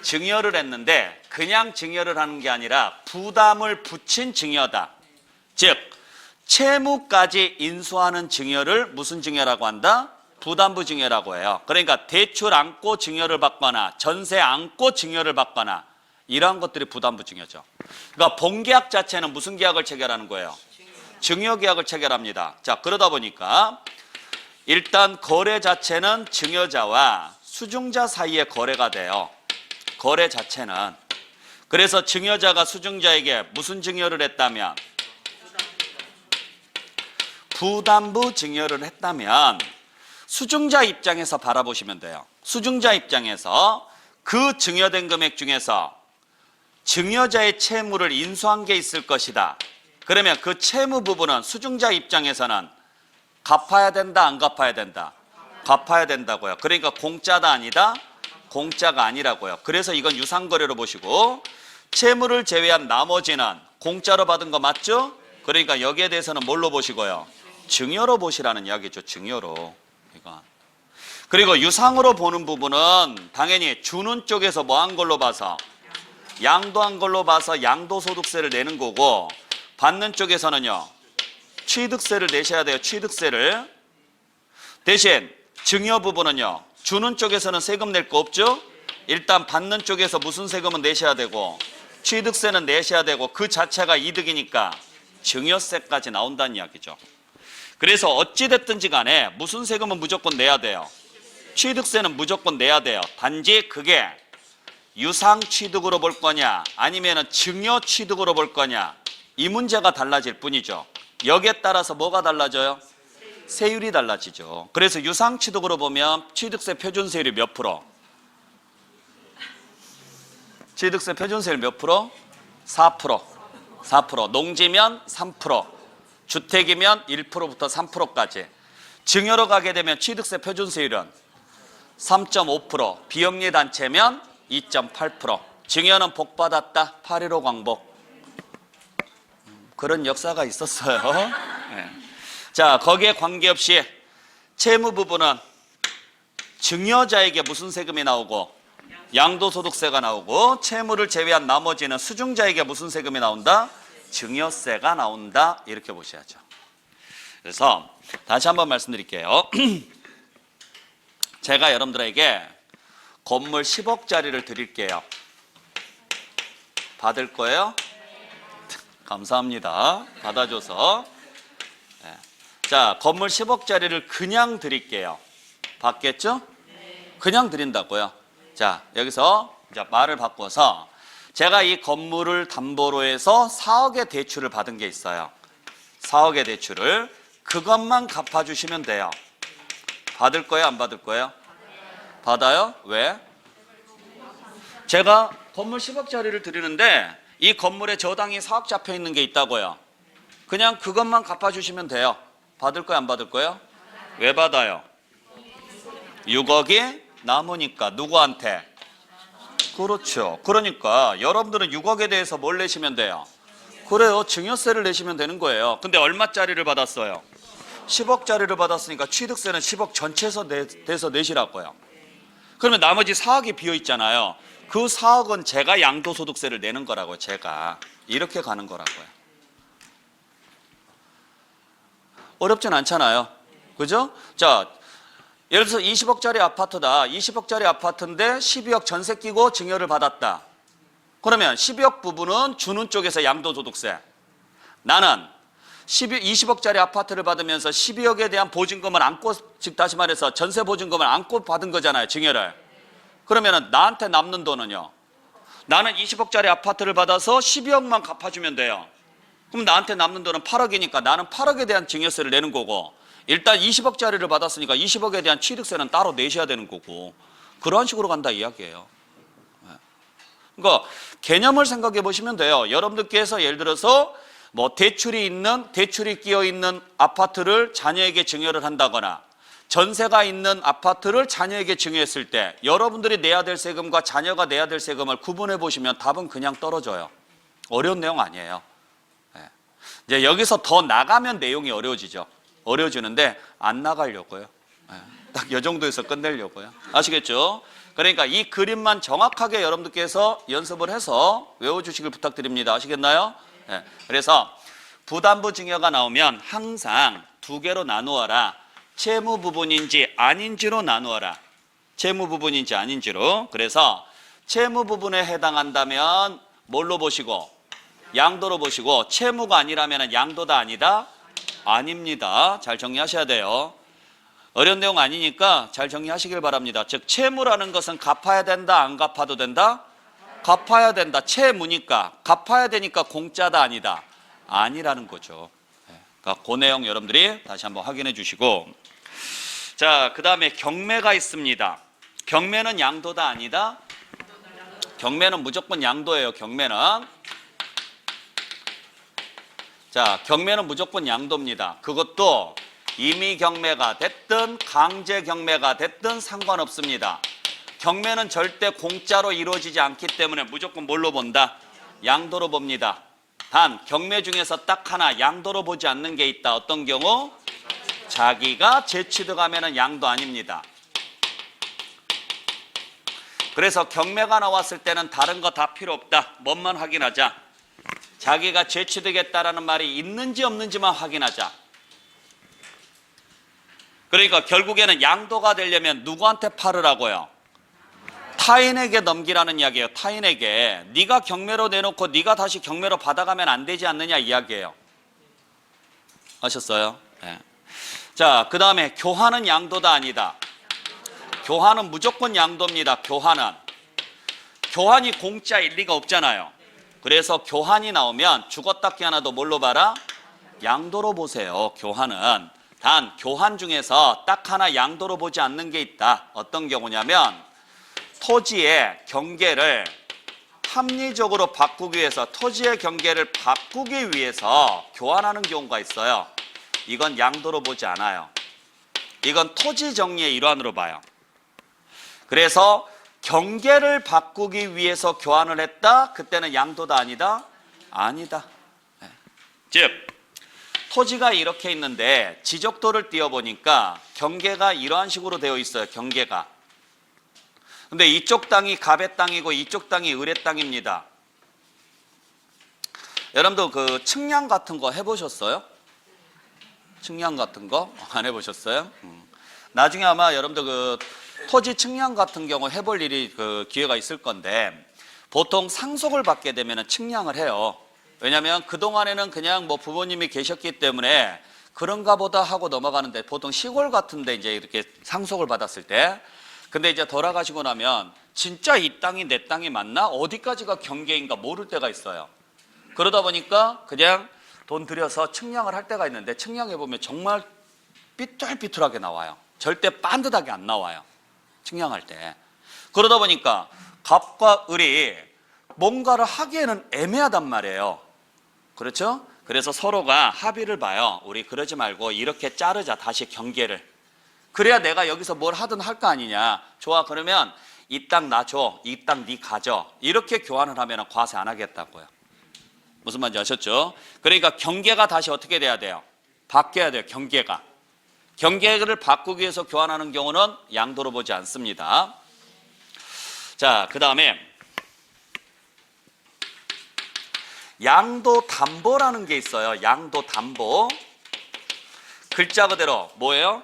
증여를 했는데 그냥 증여를 하는 게 아니라 부담을 붙인 증여다. 즉 채무까지 인수하는 증여를 무슨 증여라고 한다? 부담부 증여라고 해요. 그러니까 대출 안고 증여를 받거나 전세 안고 증여를 받거나 이러한 것들이 부담부 증여죠. 그러니까 본계약 자체는 무슨 계약을 체결하는 거예요? 증여계약을 체결합니다. 자, 그러다 보니까 일단 거래 자체는 증여자와 수증자 사이의 거래가 돼요. 거래 자체는. 그래서 증여자가 수증자에게 무슨 증여를 했다면? 부담부 증여를 했다면 수증자 입장에서 바라보시면 돼요. 수증자 입장에서 그 증여된 금액 중에서 증여자의 채무를 인수한 게 있을 것이다. 그러면 그 채무 부분은 수증자 입장에서는 갚아야 된다, 안 갚아야 된다? 갚아야 된다고요. 그러니까 공짜다, 아니다? 공짜가 아니라고요. 그래서 이건 유상거래로 보시고 채무를 제외한 나머지는 공짜로 받은 거 맞죠? 그러니까 여기에 대해서는 뭘로 보시고요? 증여로 보시라는 이야기죠. 증여로. 이건. 그리고 유상으로 보는 부분은 당연히 주는 쪽에서 뭐 한 걸로 봐서? 양도한 걸로 봐서 양도소득세를 내는 거고 받는 쪽에서는요, 취득세를 내셔야 돼요. 취득세를. 대신 증여 부분은요, 주는 쪽에서는 세금 낼 거 없죠? 일단 받는 쪽에서 무슨 세금은 내셔야 되고 취득세는 내셔야 되고 그 자체가 이득이니까 증여세까지 나온다는 이야기죠. 그래서 어찌됐든지 간에 무슨 세금은 무조건 내야 돼요? 취득세는 무조건 내야 돼요. 단지 그게 유상 취득으로 볼 거냐 아니면 증여 취득으로 볼 거냐 이 문제가 달라질 뿐이죠. 여기에 따라서 뭐가 달라져요? 세율이 달라지죠. 그래서 유상 취득으로 보면 취득세 표준세율이 몇 프로? 취득세 표준세율 몇 프로? 4%. 4%. 농지면 3%. 주택이면 1%부터 3%까지. 증여로 가게 되면 취득세 표준세율은 3.5%. 비영리 단체면 2.8%. 증여는 복받았다. 8.15 광복. 그런 역사가 있었어요. 네. 자, 거기에 관계없이 채무 부분은 증여자에게 무슨 세금이 나오고 양도소득세가 나오고 채무를 제외한 나머지는 수증자에게 무슨 세금이 나온다? 증여세가 나온다. 이렇게 보셔야죠. 그래서 다시 한번 말씀드릴게요. 제가 여러분들에게 건물 10억짜리를 드릴게요. 받을 거예요? 감사합니다. 받아줘서. 네. 자, 건물 10억짜리를 그냥 드릴게요. 받겠죠? 그냥 드린다고요. 자, 여기서 이제 말을 바꿔서 제가 이 건물을 담보로 해서 4억의 대출을 받은 게 있어요. 4억의 대출을. 그것만 갚아주시면 돼요. 받을 거예요, 안 받을 거예요? 받아요? 왜? 제가 건물 10억짜리를 드리는데 이 건물에 저당이 4억 잡혀 있는 게 있다고요. 그냥 그것만 갚아주시면 돼요. 받을 거예요, 안 받을 거예요? 왜 받아요? 6억이 남으니까. 누구한테? 그렇죠. 그러니까 여러분들은 6억에 대해서 뭘 내시면 돼요? 그래요. 증여세를 내시면 되는 거예요. 근데 얼마짜리를 받았어요? 10억짜리를 받았으니까 취득세는 10억 전체에서 대서 내시라고요. 그러면 나머지 4억이 비어 있잖아요. 그 4억은 제가 양도소득세를 내는 거라고요. 제가. 이렇게 가는 거라고요. 어렵진 않잖아요. 그죠? 자, 예를 들어서 20억짜리 아파트다. 20억짜리 아파트인데 12억 전세 끼고 증여를 받았다. 그러면 12억 부분은 주는 쪽에서 양도소득세. 나는 20억짜리 아파트를 받으면서 12억에 대한 보증금을 안고, 즉 다시 말해서 전세 보증금을 안고 받은 거잖아요. 증여를. 그러면 나한테 남는 돈은요. 나는 20억짜리 아파트를 받아서 12억만 갚아주면 돼요. 그럼 나한테 남는 돈은 8억이니까 나는 8억에 대한 증여세를 내는 거고, 일단 20억짜리를 받았으니까 20억에 대한 취득세는 따로 내셔야 되는 거고, 그런 식으로 간다 이야기예요. 그러니까 개념을 생각해 보시면 돼요. 여러분들께서 예를 들어서 뭐 대출이 끼어 있는 아파트를 자녀에게 증여를 한다거나 전세가 있는 아파트를 자녀에게 증여했을 때 여러분들이 내야 될 세금과 자녀가 내야 될 세금을 구분해 보시면 답은 그냥 떨어져요. 어려운 내용 아니에요. 이제 여기서 더 나가면 내용이 어려워지죠. 어려워지는데 안 나가려고요. 딱 이 정도에서 끝내려고요. 아시겠죠? 그러니까 이 그림만 정확하게 여러분들께서 연습을 해서 외워주시길 부탁드립니다. 아시겠나요? 그래서 부담부 증여가 나오면 항상 두 개로 나누어라. 채무 부분인지 아닌지로 나누어라. 채무 부분인지 아닌지로. 그래서 채무 부분에 해당한다면 뭘로 보시고? 양도로 보시고, 채무가 아니라면 양도다 아니다? 아닙니다. 잘 정리하셔야 돼요. 어려운 내용 아니니까 잘 정리하시길 바랍니다. 즉 채무라는 것은 갚아야 된다, 안 갚아도 된다? 갚아야 된다. 채무니까 갚아야 되니까 공짜다 아니다? 아니라는 거죠. 그러니까 그 내용 여러분들이 다시 한번 확인해 주시고, 자, 그 다음에 경매가 있습니다. 경매는 양도다 아니다? 경매는 무조건 양도예요. 경매는. 자, 경매는 무조건 양도입니다. 그것도 임의 경매가 됐든 강제 경매가 됐든 상관없습니다. 경매는 절대 공짜로 이루어지지 않기 때문에 무조건 뭘로 본다? 양도로 봅니다. 단 경매 중에서 딱 하나 양도로 보지 않는 게 있다. 어떤 경우? 자기가 재취득하면 양도 아닙니다. 그래서 경매가 나왔을 때는 다른 거 다 필요 없다. 뭐만 확인하자. 자기가 재취득했다라는 말이 있는지 없는지만 확인하자. 그러니까 결국에는 양도가 되려면 누구한테 팔으라고요? 타인에게 넘기라는 이야기예요. 타인에게. 네가 경매로 내놓고 네가 다시 경매로 받아가면 안 되지 않느냐 이야기예요. 아셨어요? 네. 자, 그 다음에 교환은 양도다 아니다? 교환은 무조건 양도입니다. 교환은. 교환이 공짜일 리가 없잖아요. 그래서 교환이 나오면 죽었다 깨어나도 뭘로 봐라? 양도로 보세요. 교환은. 단 교환 중에서 딱 하나 양도로 보지 않는 게 있다. 어떤 경우냐면 토지의 경계를 합리적으로 바꾸기 위해서, 토지의 경계를 바꾸기 위해서 교환하는 경우가 있어요. 이건 양도로 보지 않아요. 이건 토지 정리의 일환으로 봐요. 그래서 경계를 바꾸기 위해서 교환을 했다? 그때는 양도다 아니다? 아니다. 즉 토지가 이렇게 있는데 지적도를 띄워보니까 경계가 이러한 식으로 되어 있어요. 경계가. 근데 이쪽 땅이 갑의 땅이고 이쪽 땅이 을의 땅입니다. 여러분도 그 측량 같은 거 해보셨어요? 측량 같은 거 안 해보셨어요? 나중에 아마 여러분도 그 토지 측량 같은 경우 해볼 일이 그 기회가 있을 건데, 보통 상속을 받게 되면 측량을 해요. 왜냐하면 그동안에는 그냥 뭐 부모님이 계셨기 때문에 그런가 보다 하고 넘어가는데, 보통 시골 같은데 이제 이렇게 상속을 받았을 때, 근데 이제 돌아가시고 나면 진짜 이 땅이 내 땅이 맞나? 어디까지가 경계인가 모를 때가 있어요. 그러다 보니까 그냥 돈 들여서 측량을 할 때가 있는데 측량해 보면 정말 삐뚤삐뚤하게 나와요. 절대 반듯하게 안 나와요. 측량할 때. 그러다 보니까 갑과 을이 뭔가를 하기에는 애매하단 말이에요. 그렇죠? 그래서 서로가 합의를 봐요. 우리 그러지 말고 이렇게 자르자, 다시 경계를. 그래야 내가 여기서 뭘 하든 할 거 아니냐. 좋아, 그러면 이 땅 나 줘, 이 땅 네 가져. 이렇게 교환을 하면 과세 안 하겠다고요. 무슨 말인지 아셨죠? 그러니까 경계가 다시 어떻게 돼야 돼요? 바뀌어야 돼요. 경계가. 경계를 바꾸기 위해서 교환하는 경우는 양도로 보지 않습니다. 자, 그 다음에 양도담보라는 게 있어요. 양도담보. 글자 그대로 뭐예요?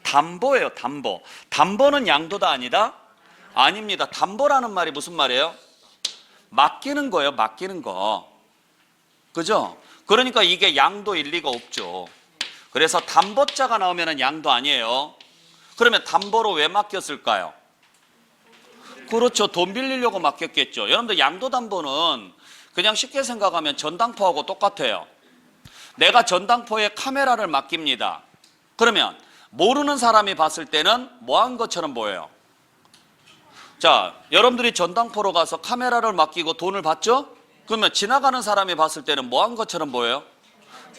담보예요. 담보. 담보는 양도다 아니다? 아닙니다. 담보라는 말이 무슨 말이에요? 맡기는 거예요. 맡기는 거. 그죠? 그러니까 이게 양도 일리가 없죠. 그래서 담보자가 나오면 양도 아니에요. 그러면 담보로 왜 맡겼을까요? 그렇죠. 돈 빌리려고 맡겼겠죠. 여러분들 양도담보는 그냥 쉽게 생각하면 전당포하고 똑같아요. 내가 전당포에 카메라를 맡깁니다. 그러면 모르는 사람이 봤을 때는 뭐 한 것처럼 보여요? 자, 여러분들이 전당포로 가서 카메라를 맡기고 돈을 받죠? 그러면 지나가는 사람이 봤을 때는 뭐 한 것처럼 보여요?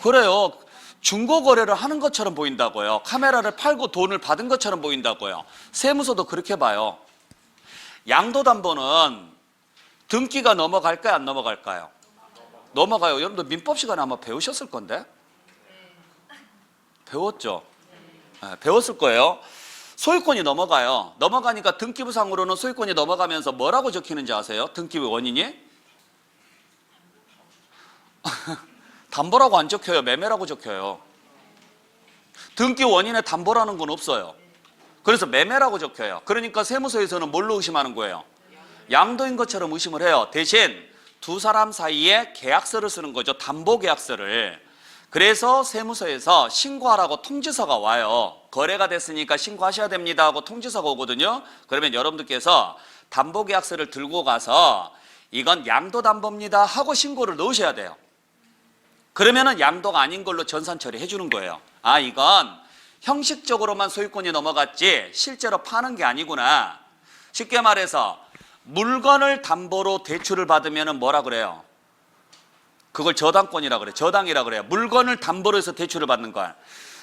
그래요. 중고거래를 하는 것처럼 보인다고요. 카메라를 팔고 돈을 받은 것처럼 보인다고요. 세무서도 그렇게 봐요. 양도담보는 등기가 넘어갈까요? 안 넘어갈까요? 넘어가요. 여러분들 민법 시간에 아마 배우셨을 건데? 배웠죠? 네, 배웠을 거예요. 소유권이 넘어가요. 넘어가니까 등기부상으로는 소유권이 넘어가면서 뭐라고 적히는지 아세요? 등기부 원인이? 담보라고 안 적혀요. 매매라고 적혀요. 등기 원인에 담보라는 건 없어요. 그래서 매매라고 적혀요. 그러니까 세무서에서는 뭘로 의심하는 거예요? 양도인 것처럼 의심을 해요. 대신 두 사람 사이에 계약서를 쓰는 거죠. 담보계약서를. 그래서 세무서에서 신고하라고 통지서가 와요. 거래가 됐으니까 신고하셔야 됩니다 하고 통지서가 오거든요. 그러면 여러분들께서 담보계약서를 들고 가서 이건 양도담보입니다 하고 신고를 넣으셔야 돼요. 그러면은 양도가 아닌 걸로 전산 처리해 주는 거예요. 아, 이건 형식적으로만 소유권이 넘어갔지 실제로 파는 게 아니구나. 쉽게 말해서 물건을 담보로 대출을 받으면 뭐라 그래요? 그걸 저당권이라 그래요. 저당이라 그래요. 물건을 담보로 해서 대출을 받는 걸.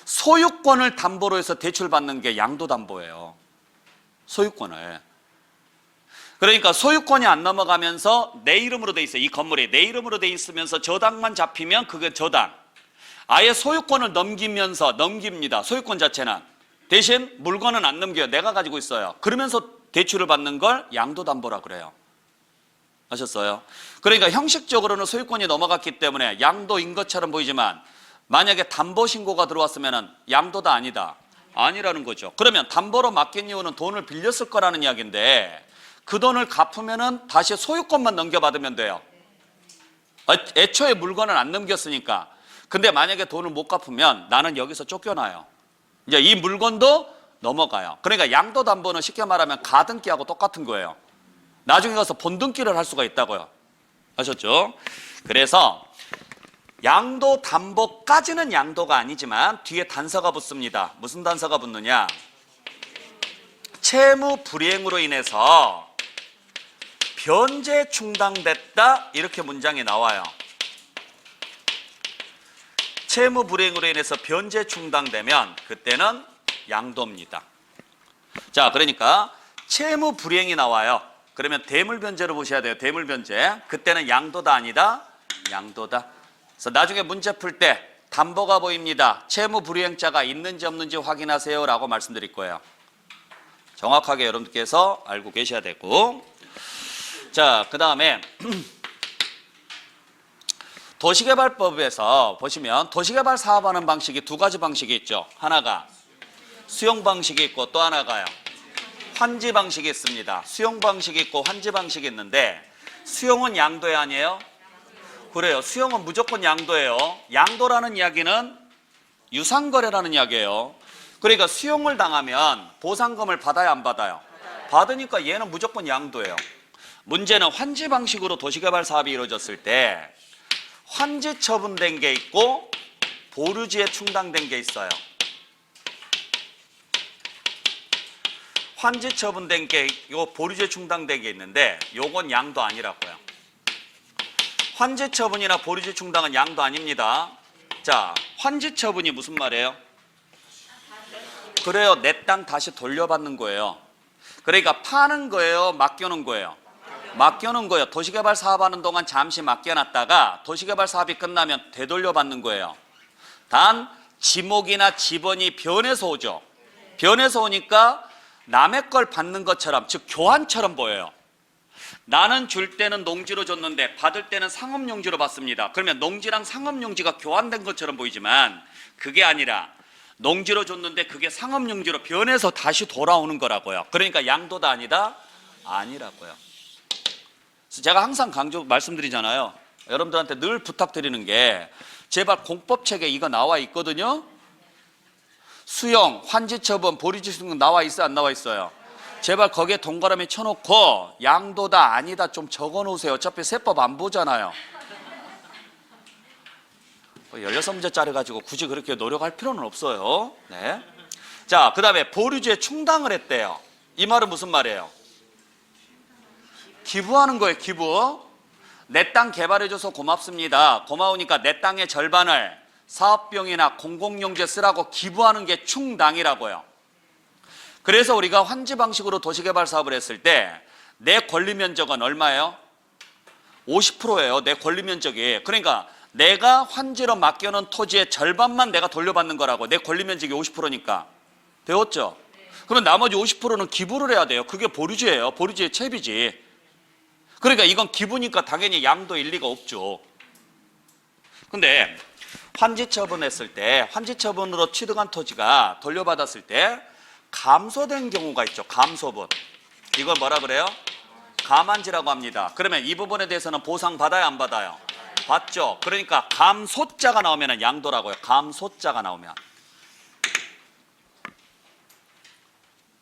소유권을 담보로 해서 대출 받는 게 양도담보예요. 소유권을. 그러니까 소유권이 안 넘어가면서 내 이름으로 돼 있어요. 이 건물이 내 이름으로 돼 있으면서 저당만 잡히면 그게 저당. 아예 소유권을 넘깁니다. 소유권 자체는. 대신 물건은 안 넘겨요. 내가 가지고 있어요. 그러면서 대출을 받는 걸 양도담보라 그래요. 아셨어요? 그러니까 형식적으로는 소유권이 넘어갔기 때문에 양도인 것처럼 보이지만 만약에 담보 신고가 들어왔으면 양도다 아니다? 아니라는 거죠. 그러면 담보로 맡긴 이유는 돈을 빌렸을 거라는 이야기인데 그 돈을 갚으면은 다시 소유권만 넘겨받으면 돼요. 애초에 물건을 안 넘겼으니까. 근데 만약에 돈을 못 갚으면 나는 여기서 쫓겨나요. 이제 이 물건도 넘어가요. 그러니까 양도담보는 쉽게 말하면 가등기하고 똑같은 거예요. 나중에 가서 본등기를 할 수가 있다고요. 아셨죠? 그래서 양도담보까지는 양도가 아니지만 뒤에 단서가 붙습니다. 무슨 단서가 붙느냐? 채무 불이행으로 인해서 변제 충당됐다 이렇게 문장이 나와요. 채무 불이행으로 인해서 변제 충당되면 그때는 양도입니다. 자, 그러니까 채무 불이행이 나와요. 그러면 대물변제로 보셔야 돼요. 대물변제. 그때는 양도다 아니다? 양도다. 그래서 나중에 문제 풀 때 담보가 보입니다. 채무 불이행자가 있는지 없는지 확인하세요 라고 말씀드릴 거예요. 정확하게 여러분들께서 알고 계셔야 되고. 자, 그 다음에 도시개발법에서 보시면 도시개발 사업하는 방식이 두 가지 방식이 있죠. 하나가 수용 방식이 있고 또 하나가요. 환지 방식이 있습니다. 수용 방식이 있고 환지 방식이 있는데 수용은 양도야 아니에요? 그래요. 수용은 무조건 양도예요. 양도라는 이야기는 유상거래라는 이야기예요. 그러니까 수용을 당하면 보상금을 받아야 안 받아요? 받으니까 얘는 무조건 양도예요. 문제는 환지 방식으로 도시개발 사업이 이루어졌을 때 환지 처분된 게 있고 보류지에 충당된 게 있어요. 환지 처분된 게 있고 보류지에 충당된 게 있는데 요건 양도 아니라고요. 환지 처분이나 보류지 충당은 양도 아닙니다. 자, 환지 처분이 무슨 말이에요? 그래요. 내 땅 다시 돌려받는 거예요. 그러니까 파는 거예요? 맡겨놓은 거예요? 맡겨놓은 거예요. 도시개발 사업하는 동안 잠시 맡겨놨다가 도시개발 사업이 끝나면 되돌려받는 거예요. 단 지목이나 지번이 변해서 오죠. 변해서 오니까 남의 걸 받는 것처럼, 즉 교환처럼 보여요. 나는 줄 때는 농지로 줬는데 받을 때는 상업용지로 받습니다. 그러면 농지랑 상업용지가 교환된 것처럼 보이지만 그게 아니라 농지로 줬는데 그게 상업용지로 변해서 다시 돌아오는 거라고요. 그러니까 양도다 아니다? 아니라고요. 그래서 제가 항상 말씀드리잖아요. 여러분들한테 늘 부탁드리는 게 제발 공법책에 이거 나와 있거든요. 수용, 환지처분, 보류지승 나와 있어요? 안 나와 있어요? 제발 거기에 동그라미 쳐놓고 양도다 아니다 좀 적어놓으세요. 어차피 세법 안 보잖아요. 16문제짜리 가지고 굳이 그렇게 노력할 필요는 없어요. 네. 자, 그 다음에 보류지에 충당을 했대요. 이 말은 무슨 말이에요? 기부하는 거예요. 기부. 내 땅 개발해줘서 고맙습니다. 고마우니까 내 땅의 절반을 사업비용이나 공공용지에 쓰라고 기부하는 게 충당이라고요. 그래서 우리가 환지 방식으로 도시개발 사업을 했을 때 내 권리 면적은 얼마예요? 50%예요. 내 권리 면적이. 그러니까 내가 환지로 맡겨놓은 토지의 절반만 내가 돌려받는 거라고. 내 권리 면적이 50%니까. 배웠죠? 그럼 나머지 50%는 기부를 해야 돼요. 그게 보류지예요. 보류지의 채비지. 그러니까 이건 기부니까 당연히 양도 일리가 없죠. 근데 환지 처분했을 때, 환지 처분으로 취득한 토지가 돌려받았을 때 감소된 경우가 있죠. 감소분. 이걸 뭐라 그래요? 감환지라고 합니다. 그러면 이 부분에 대해서는 보상 받아요, 안 받아요? 받죠. 그러니까 감소자가 나오면 양도라고요. 감소자가 나오면.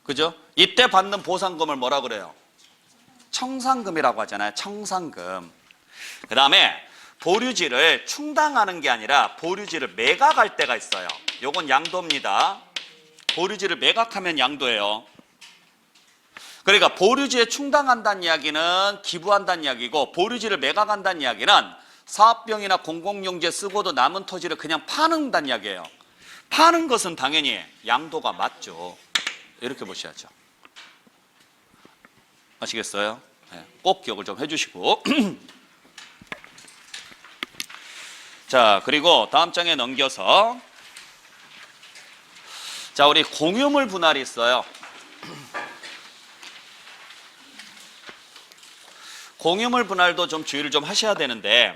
그죠? 이때 받는 보상금을 뭐라 그래요? 청산금이라고 하잖아요. 청산금. 그 다음에 보류지를 충당하는 게 아니라 보류지를 매각할 때가 있어요. 요건 양도입니다. 보류지를 매각하면 양도예요. 그러니까 보류지에 충당한다는 이야기는 기부한다는 이야기고, 보류지를 매각한다는 이야기는 사업비용이나 공공용지에 쓰고도 남은 토지를 그냥 파는다는 이야기예요. 파는 것은 당연히 양도가 맞죠. 이렇게 보셔야죠. 아시겠어요? 네, 꼭 기억을 좀 해주시고. 자, 그리고 다음 장에 넘겨서, 자, 우리 공유물 분할이 있어요. 공유물 분할도 좀 주의를 좀 하셔야 되는데,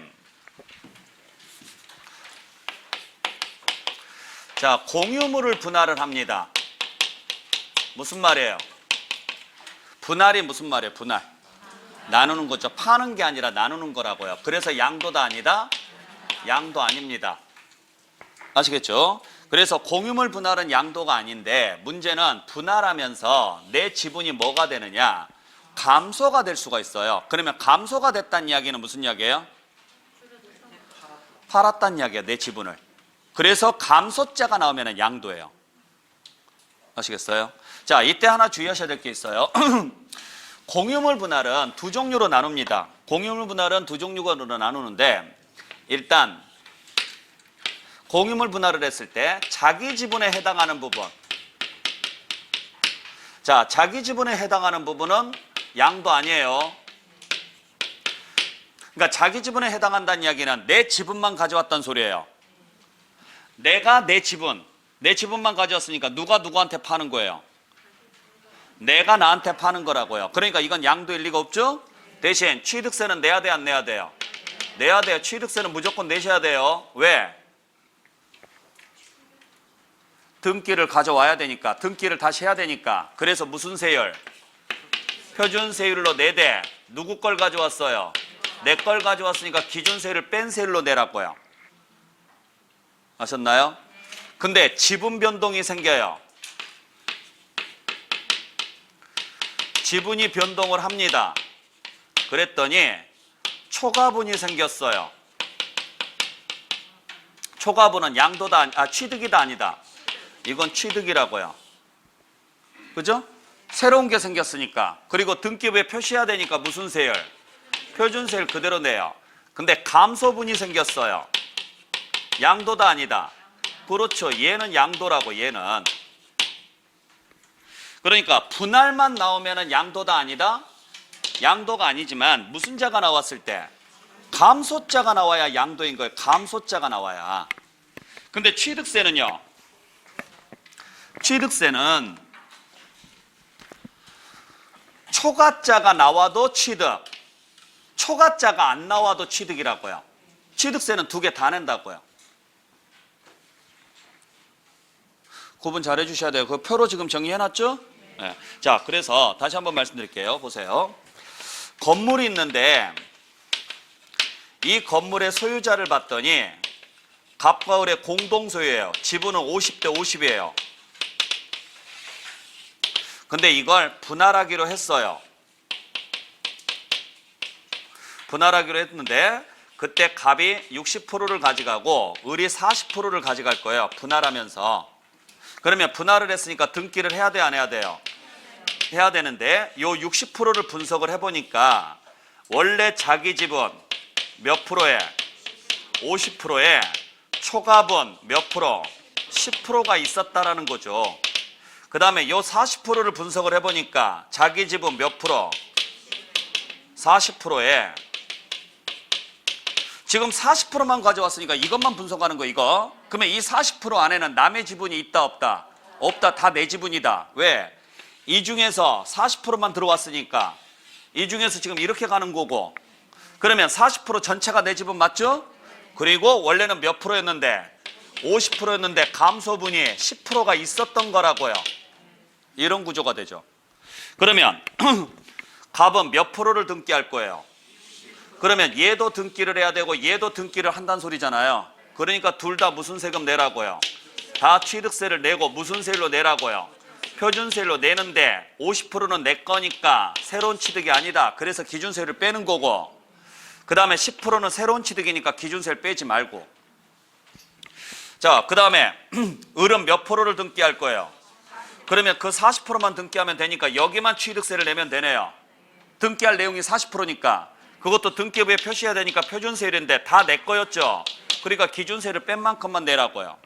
자, 공유물을 분할을 합니다. 무슨 말이에요? 분할이 무슨 말이에요? 분할. 나누는 거죠. 파는 게 아니라 나누는 거라고요. 그래서 양도다 아니다? 양도 아닙니다. 아시겠죠? 그래서 공유물 분할은 양도가 아닌데, 문제는 분할하면서 내 지분이 뭐가 되느냐? 감소가 될 수가 있어요. 그러면 감소가 됐다는 이야기는 무슨 이야기예요? 팔았다는 이야기예요. 내 지분을. 그래서 감소자가 나오면 양도예요. 아시겠어요? 자, 이때 하나 주의하셔야 될 게 있어요. 공유물 분할은 두 종류로 나눕니다. 공유물 분할은 두 종류로 나누는데, 일단 공유물 분할을 했을 때 자기 지분에 해당하는 부분, 자, 자기 지분에 해당하는 부분은 양도 아니에요. 그러니까 자기 지분에 해당한다는 이야기는 내 지분만 가져왔다는 소리예요. 내가 내 지분만 가져왔으니까 누가 누구한테 파는 거예요? 내가 나한테 파는 거라고요. 그러니까 이건 양도일 리가 없죠? 대신 취득세는 내야 돼, 안 내야 돼요? 내야 돼요. 취득세는 무조건 내셔야 돼요. 왜? 등기를 가져와야 되니까, 등기를 다시 해야 되니까. 그래서 무슨 세율? 표준세율로 내되, 누구 걸 가져왔어요? 내 걸 가져왔으니까 기준세율을 뺀 세율로 내라고요. 아셨나요? 근데 지분 변동이 생겨요. 지분이 변동을 합니다. 그랬더니 초과분이 생겼어요. 초과분은 양도다, 취득이다 아니다. 이건 취득이라고요. 그죠? 새로운 게 생겼으니까. 그리고 등기부에 표시해야 되니까 무슨 세율? 표준세율 그대로 내요. 근데 감소분이 생겼어요. 양도다 아니다. 그렇죠. 얘는 양도라고 얘는. 그러니까 분할만 나오면은 양도다 아니다? 양도가 아니지만 무슨 자가 나왔을 때? 감소자가 나와야 양도인 거예요. 감소자가 나와야. 근데 취득세는요. 취득세는 초과자가 나와도 취득, 초과자가 안 나와도 취득이라고요. 취득세는 두 개 다 낸다고요. 구분 잘 해주셔야 돼요. 그 표로 지금 정리해놨죠? 네. 자, 그래서 다시 한번 말씀드릴게요. 보세요. 건물이 있는데 이 건물의 소유자를 봤더니 갑과 을의 공동 소유예요. 지분은 50대 50이에요. 근데 이걸 분할하기로 했어요. 분할하기로 했는데 그때 갑이 60%를 가져가고 을이 40%를 가져갈 거예요. 분할하면서. 그러면 분할을 했으니까 등기를 해야 돼, 안 해야 돼요? 해야 되는데 요 60%를 분석을 해보니까 원래 자기 지분 몇 프로에? 50%에 초과분 몇 프로? 10%가 있었다라는 거죠. 그 다음에 요 40%를 분석을 해보니까 자기 지분 몇 프로? 40%에 지금 40%만 가져왔으니까 이것만 분석하는 거 이거. 그러면 이 40% 안에는 남의 지분이 있다 없다? 없다. 다 내 지분이다. 왜? 이 중에서 40%만 들어왔으니까 이 중에서 지금 이렇게 가는 거고 그러면 40% 전체가 내 지분 맞죠? 그리고 원래는 몇 프로였는데 50%였는데 감소분이 10%가 있었던 거라고요. 이런 구조가 되죠. 그러면 갑은 몇 프로를 등기할 거예요? 그러면 얘도 등기를 해야 되고 얘도 등기를 한다는 소리잖아요. 그러니까 둘 다 무슨 세금 내라고요? 다 취득세를 내고 무슨 세율로 내라고요? 표준세율로 내는데 50%는 내 거니까 새로운 취득이 아니다. 그래서 기준세율을 빼는 거고 그 다음에 10%는 새로운 취득이니까 기준세율 빼지 말고. 자, 그 다음에 을은 몇 프로를 등기할 거예요? 그러면 그 40%만 등기하면 되니까 여기만 취득세를 내면 되네요. 등기할 내용이 40%니까 그것도 등기부에 표시해야 되니까 표준세율인데 다 내 거였죠. 그러니까 기준세율을 뺀 만큼만 내라고요.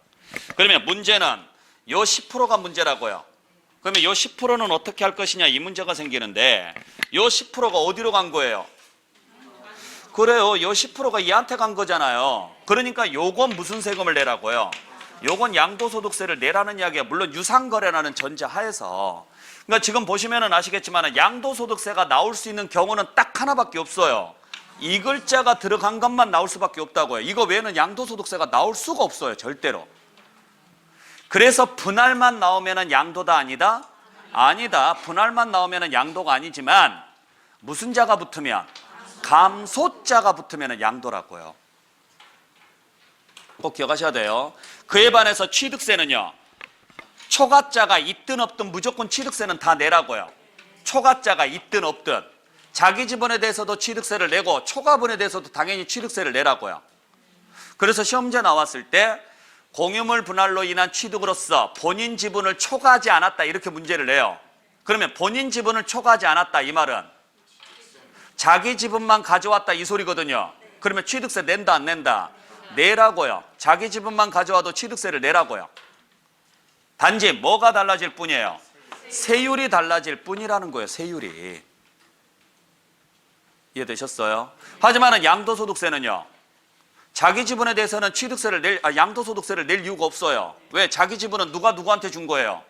그러면 문제는 요 10%가 문제라고요. 그러면 요 10%는 어떻게 할 것이냐 이 문제가 생기는데 요 10%가 어디로 간 거예요? 그래요. 요 10%가 얘한테 간 거잖아요. 그러니까 요건 무슨 세금을 내라고요? 요건 양도소득세를 내라는 이야기야. 물론 유상거래라는 전제하에서. 그러니까 지금 보시면은 아시겠지만 양도소득세가 나올 수 있는 경우는 딱 하나밖에 없어요. 이 글자가 들어간 것만 나올 수밖에 없다고요. 이거 외에는 양도소득세가 나올 수가 없어요. 절대로. 그래서 분할만 나오면은 양도다 아니다? 아니다. 분할만 나오면은 양도가 아니지만 무슨 자가 붙으면? 감소자가 붙으면은 양도라고요. 꼭 기억하셔야 돼요. 그에 반해서 취득세는요. 초과자가 있든 없든 무조건 취득세는 다 내라고요. 초과자가 있든 없든 자기 지분에 대해서도 취득세를 내고 초과분에 대해서도 당연히 취득세를 내라고요. 그래서 시험제 나왔을 때 공유물 분할로 인한 취득으로서 본인 지분을 초과하지 않았다 이렇게 문제를 내요. 그러면 본인 지분을 초과하지 않았다 이 말은 자기 지분만 가져왔다 이 소리거든요. 그러면 취득세 낸다 안 낸다? 내라고요. 자기 지분만 가져와도 취득세를 내라고요. 단지 뭐가 달라질 뿐이에요? 세율이 달라질 뿐이라는 거예요. 세율이. 이해되셨어요? 하지만 양도소득세는요. 자기 지분에 대해서는 양도소득세를 낼 이유가 없어요. 왜? 자기 지분은 누가 누구한테 준 거예요?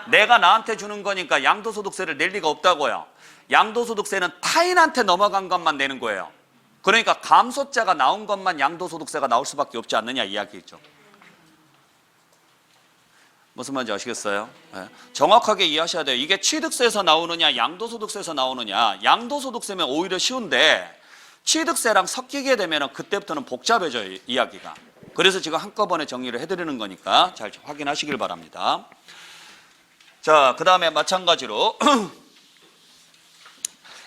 내가 나한테 주는 거니까 양도소득세를 낼 리가 없다고요. 양도소득세는 타인한테 넘어간 것만 내는 거예요. 그러니까 감소자가 나온 것만 양도소득세가 나올 수밖에 없지 않느냐 이야기죠. 무슨 말인지 아시겠어요? 네. 정확하게 이해하셔야 돼요. 이게 취득세에서 나오느냐 양도소득세에서 나오느냐. 양도소득세면 오히려 쉬운데 취득세랑 섞이게 되면 그때부터는 복잡해져요 이야기가. 그래서 지금 한꺼번에 정리를 해드리는 거니까 잘 확인하시길 바랍니다. 자, 그 다음에 마찬가지로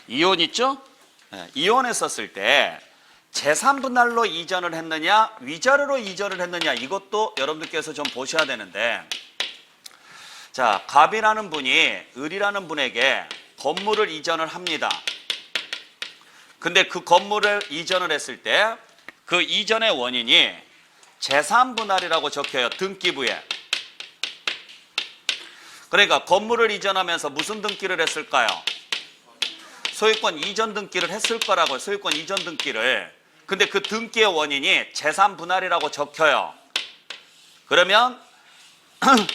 이혼 있죠? 네, 이혼했었을 때 재산 분할로 이전을 했느냐 위자료로 이전을 했느냐 이것도 여러분들께서 좀 보셔야 되는데, 자, 갑이라는 분이 을이라는 분에게 건물을 이전을 합니다. 근데 그 건물을 이전을 했을 때 그 이전의 원인이 재산 분할이라고 적혀요. 등기부에. 그러니까 건물을 이전하면서 무슨 등기를 했을까요? 소유권 이전 등기를 했을 거라고요. 소유권 이전 등기를. 근데 그 등기의 원인이 재산 분할이라고 적혀요. 그러면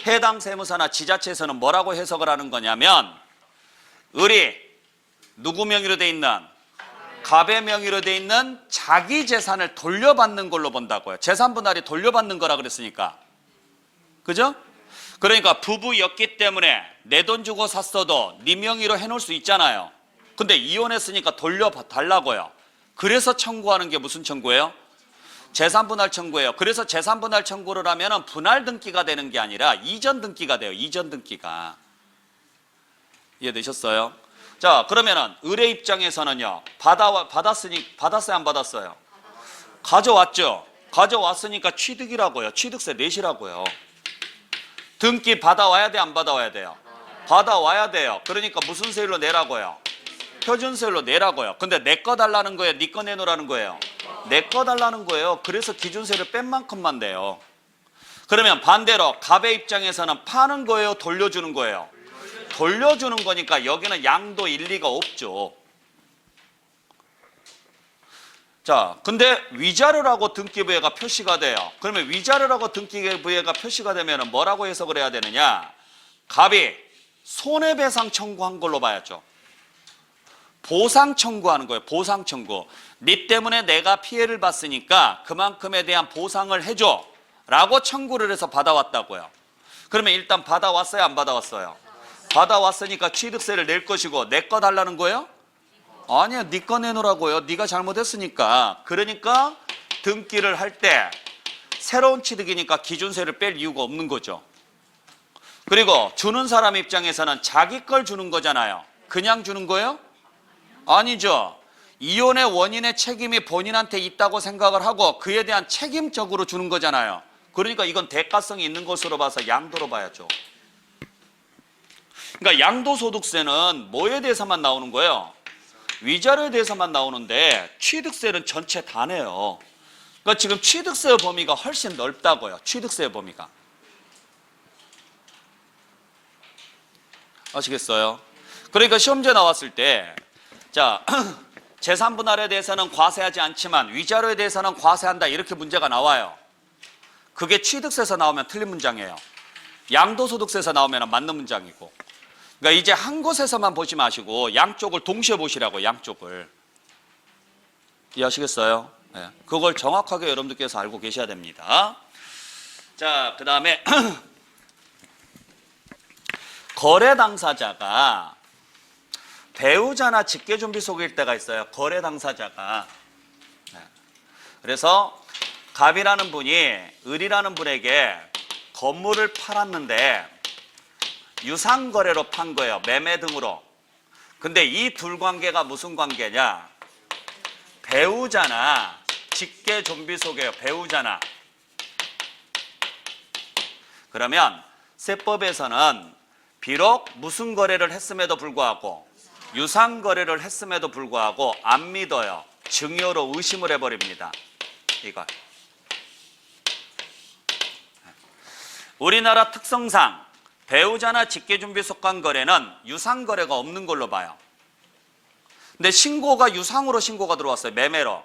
해당 세무서나 지자체에서는 뭐라고 해석을 하는 거냐면, 을이 누구 명의로 돼 있는? 갑의 명의로 돼 있는 자기 재산을 돌려받는 걸로 본다고요. 재산 분할이 돌려받는 거라 그랬으니까. 그죠? 그러니까 부부였기 때문에 내 돈 주고 샀어도 네 명의로 해놓을 수 있잖아요. 근데 이혼했으니까 돌려달라고요. 그래서 청구하는 게 무슨 청구예요? 재산분할 청구예요. 그래서 재산분할 청구를 하면 분할 등기가 되는 게 아니라 이전 등기가 돼요. 이전 등기가. 이해되셨어요? 자, 그러면은 을의 입장에서는요, 받았어요, 안 받았어요? 가져왔죠. 가져왔으니까 취득이라고요. 취득세 내시라고요. 등기 받아와야 돼, 안 받아와야 돼요? 받아와야 돼요. 그러니까 무슨 세율로 내라고요? 표준세율로 내라고요. 근데 내 거 달라는 거예요? 네 거 내놓으라는 거예요? 내 거 달라는 거예요. 그래서 기준세를 뺀 만큼만 돼요. 그러면 반대로 갑의 입장에서는 파는 거예요? 돌려주는 거예요? 돌려주는 거니까 여기는 양도 일리가 없죠. 자, 근데 위자료라고 등기부에가 표시가 돼요. 그러면 위자료라고 등기부에가 표시가 되면 뭐라고 해석을 해야 되느냐? 갑이 손해배상 청구한 걸로 봐야죠. 보상 청구하는 거예요. 보상 청구. 네 때문에 내가 피해를 봤으니까 그만큼에 대한 보상을 해줘 라고 청구를 해서 받아왔다고요. 그러면 일단 받아왔어요, 안 받아왔어요? 받아왔으니까 취득세를 낼 것이고 내 거 달라는 거예요? 아니요, 네 거 내놓으라고요. 네가 잘못했으니까. 그러니까 등기를 할 때 새로운 취득이니까 기준세를 뺄 이유가 없는 거죠. 그리고 주는 사람 입장에서는 자기 걸 주는 거잖아요. 그냥 주는 거예요? 아니죠. 이혼의 원인의 책임이 본인한테 있다고 생각을 하고 그에 대한 책임적으로 주는 거잖아요. 그러니까 이건 대가성이 있는 것으로 봐서 양도로 봐야죠. 그러니까 양도소득세는 뭐에 대해서만 나오는 거예요? 위자료에 대해서만 나오는데 취득세는 전체 다 내요. 그러니까 지금 취득세 범위가 훨씬 넓다고요. 취득세 범위가. 아시겠어요? 그러니까 시험지에 나왔을 때, 자, 재산분할에 대해서는 과세하지 않지만 위자료에 대해서는 과세한다, 이렇게 문제가 나와요. 그게 취득세에서 나오면 틀린 문장이에요. 양도소득세에서 나오면 맞는 문장이고. 그러니까 이제 한 곳에서만 보지 마시고 양쪽을 동시에 보시라고, 양쪽을. 이해하시겠어요? 네. 그걸 정확하게 여러분들께서 알고 계셔야 됩니다. 자, 그 다음에 거래 당사자가 배우자나 직계준비속일 때가 있어요. 거래 당사자가. 네. 그래서 갑이라는 분이 을이라는 분에게 건물을 팔았는데 유상거래로 판 거예요. 매매 등으로. 근데 이 둘 관계가 무슨 관계냐? 배우자나 직계존비속이에요. 배우자나. 그러면 세법에서는 비록 무슨 거래를 했음에도 불구하고 유상거래를 했음에도 불구하고 안 믿어요. 증여로 의심을 해버립니다. 이걸. 우리나라 특성상 배우자나 직계준비속 간 거래는 유상거래가 없는 걸로 봐요. 근데 신고가 유상으로 신고가 들어왔어요. 매매로.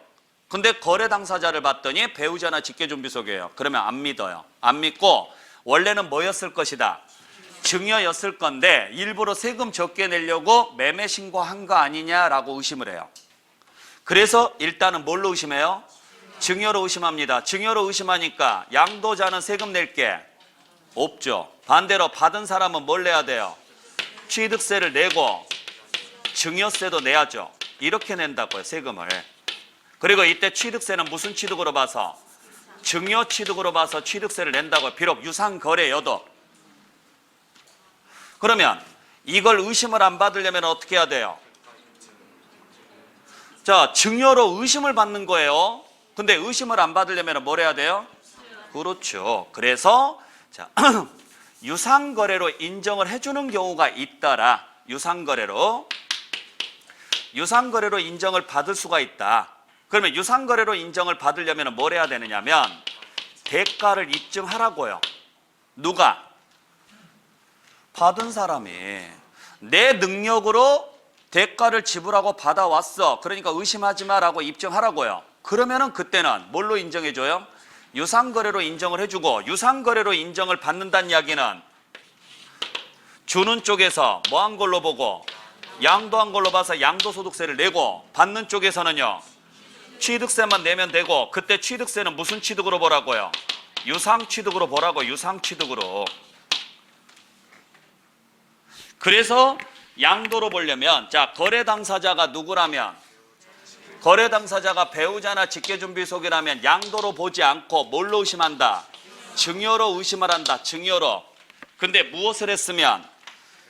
근데 거래 당사자를 봤더니 배우자나 직계준비속이에요. 그러면 안 믿어요. 안 믿고 원래는 뭐였을 것이다? 증여였을 건데 일부러 세금 적게 내려고 매매 신고한 거 아니냐라고 의심을 해요. 그래서 일단은 뭘로 의심해요? 증여로 의심합니다. 증여로 의심하니까 양도자는 세금 낼 게 없죠. 반대로 받은 사람은 뭘 내야 돼요? 취득세를 내고 증여세도 내야죠. 이렇게 낸다고요, 세금을. 그리고 이때 취득세는 무슨 취득으로 봐서? 증여 취득으로 봐서 취득세를 낸다고요. 비록 유상거래여도. 그러면 이걸 의심을 안 받으려면 어떻게 해야 돼요? 자, 증여로 의심을 받는 거예요. 근데 의심을 안 받으려면 뭘 해야 돼요? 그렇죠. 그래서 자, 유상거래로 인정을 해주는 경우가 있더라. 유상거래로 인정을 받을 수가 있다. 그러면 유상거래로 인정을 받으려면 뭘 해야 되느냐면 대가를 입증하라고요. 누가? 받은 사람이 내 능력으로 대가를 지불하고 받아왔어. 그러니까 의심하지 마라고 입증하라고요. 그러면은 그때는 뭘로 인정해줘요? 유상거래로 인정을 해주고, 유상거래로 인정을 받는다는 이야기는 주는 쪽에서 뭐 한 걸로 보고 양도한 걸로 봐서 양도소득세를 내고, 받는 쪽에서는요 취득세만 내면 되고, 그때 취득세는 무슨 취득으로 보라고요? 유상취득으로 보라고. 유상취득으로. 그래서 양도로 보려면, 자, 거래 당사자가 누구라면, 거래 당사자가 배우자나 직계준비속이라면 양도로 보지 않고 뭘로 의심한다? 증여로 의심을 한다. 증여로. 근데 무엇을 했으면?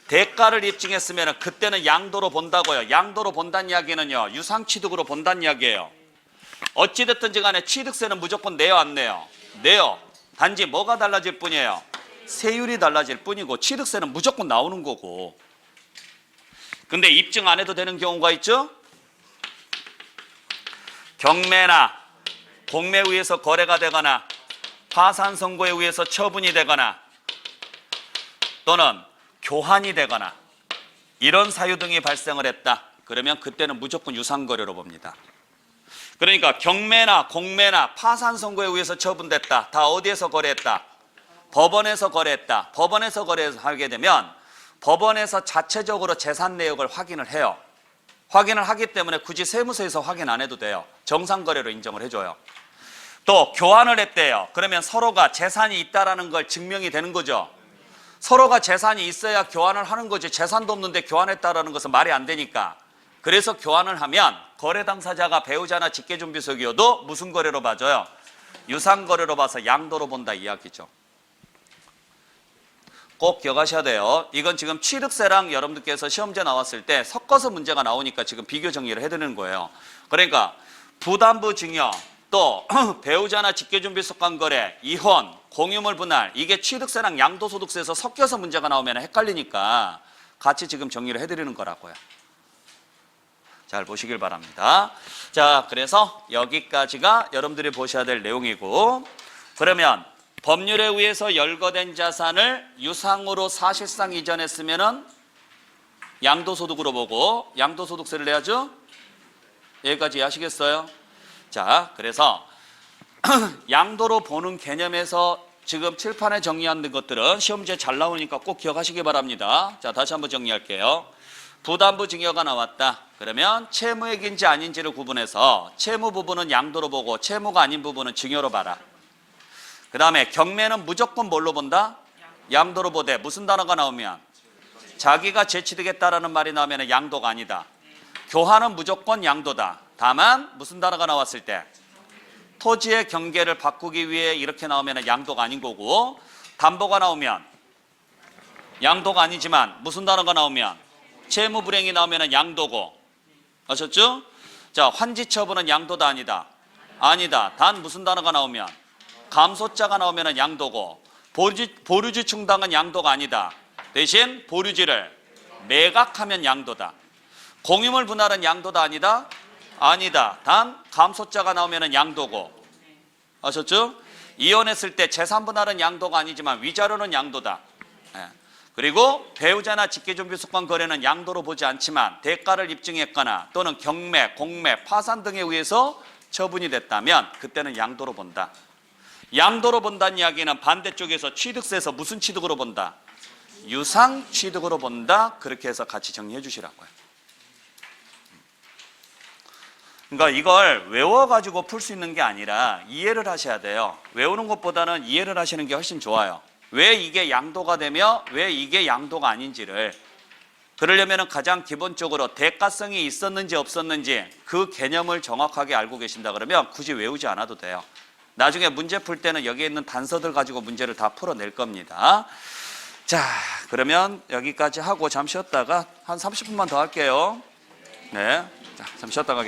대가를 입증했으면 그때는 양도로 본다고요. 양도로 본다는 이야기는요 유상취득으로 본다는 이야기예요. 어찌됐든지 간에 취득세는 무조건 내요, 안 내요? 내요. 단지 뭐가 달라질 뿐이에요? 세율이 달라질 뿐이고 취득세는 무조건 나오는 거고. 근데 입증 안 해도 되는 경우가 있죠? 경매나 공매에 의해서 거래가 되거나 파산 선고에 의해서 처분이 되거나 또는 교환이 되거나 이런 사유 등이 발생을 했다. 그러면 그때는 무조건 유상거래로 봅니다. 그러니까 경매나 공매나 파산 선고에 의해서 처분됐다. 다 어디에서 거래했다? 법원에서 거래했다. 법원에서 거래해서 하게 되면 법원에서 자체적으로 재산 내역을 확인을 해요. 확인을 하기 때문에 굳이 세무서에서 확인 안 해도 돼요. 정상거래로 인정을 해줘요. 또 교환을 했대요. 그러면 서로가 재산이 있다라는 걸 증명이 되는 거죠. 서로가 재산이 있어야 교환을 하는 거지. 재산도 없는데 교환했다라는 것은 말이 안 되니까. 그래서 교환을 하면 거래 당사자가 배우자나 직계준비속이어도 무슨 거래로 봐줘요? 유상거래로 봐서 양도로 본다 이야기죠. 꼭 기억하셔야 돼요. 이건 지금 취득세랑 여러분들께서 시험제 나왔을 때 섞어서 문제가 나오니까 지금 비교 정리를 해드리는 거예요. 그러니까 부담부 증여, 또 배우자나 직계준비속 간 거래, 이혼, 공유물 분할, 이게 취득세랑 양도소득세에서 섞여서 문제가 나오면 헷갈리니까 같이 지금 정리를 해드리는 거라고요. 잘 보시길 바랍니다. 자, 그래서 여기까지가 여러분들이 보셔야 될 내용이고, 그러면 법률에 의해서 열거된 자산을 유상으로 사실상 이전했으면은 양도소득으로 보고 양도소득세를 내야죠. 여기까지 이해하시겠어요? 자, 그래서 양도로 보는 개념에서 지금 칠판에 정리한 것들은 시험지에 잘 나오니까 꼭 기억하시기 바랍니다. 자, 다시 한번 정리할게요. 부담부 증여가 나왔다. 그러면 채무액인지 아닌지를 구분해서 채무 부분은 양도로 보고 채무가 아닌 부분은 증여로 봐라. 그 다음에 경매는 무조건 뭘로 본다? 양도로 보되 무슨 단어가 나오면? 자기가 재취득했다라는 말이 나오면 양도가 아니다. 교환은 무조건 양도다. 다만 무슨 단어가 나왔을 때? 토지의 경계를 바꾸기 위해 이렇게 나오면 양도가 아닌 거고, 담보가 나오면 양도가 아니지만 무슨 단어가 나오면? 채무 불이행이 나오면 양도고. 아셨죠? 자, 환지 처분은 양도다 아니다? 아니다. 단 무슨 단어가 나오면? 감소자가 나오면 양도고, 보류지 충당은 양도가 아니다. 대신 보류지를 매각하면 양도다. 공유물 분할은 양도다 아니다? 아니다. 단 감소자가 나오면 양도고. 아셨죠? 이혼했을 때 재산 분할은 양도가 아니지만 위자료는 양도다. 그리고 배우자나 직계준비속 간 거래는 양도로 보지 않지만 대가를 입증했거나 또는 경매, 공매, 파산 등에 의해서 처분이 됐다면 그때는 양도로 본다. 양도로 본다는 이야기는 반대쪽에서 취득세에서 무슨 취득으로 본다? 유상 취득으로 본다. 그렇게 해서 같이 정리해 주시라고요. 그러니까 이걸 외워가지고 풀 수 있는 게 아니라 이해를 하셔야 돼요. 외우는 것보다는 이해를 하시는 게 훨씬 좋아요. 왜 이게 양도가 되며 왜 이게 양도가 아닌지를. 그러려면 가장 기본적으로 대가성이 있었는지 없었는지 그 개념을 정확하게 알고 계신다 그러면 굳이 외우지 않아도 돼요. 나중에 문제 풀 때는 여기에 있는 단서들 가지고 문제를 다 풀어낼 겁니다. 자, 그러면 여기까지 하고 잠시 쉬었다가 한 30분만 더 할게요. 네, 자, 잠시 쉬었다가 하겠습니다.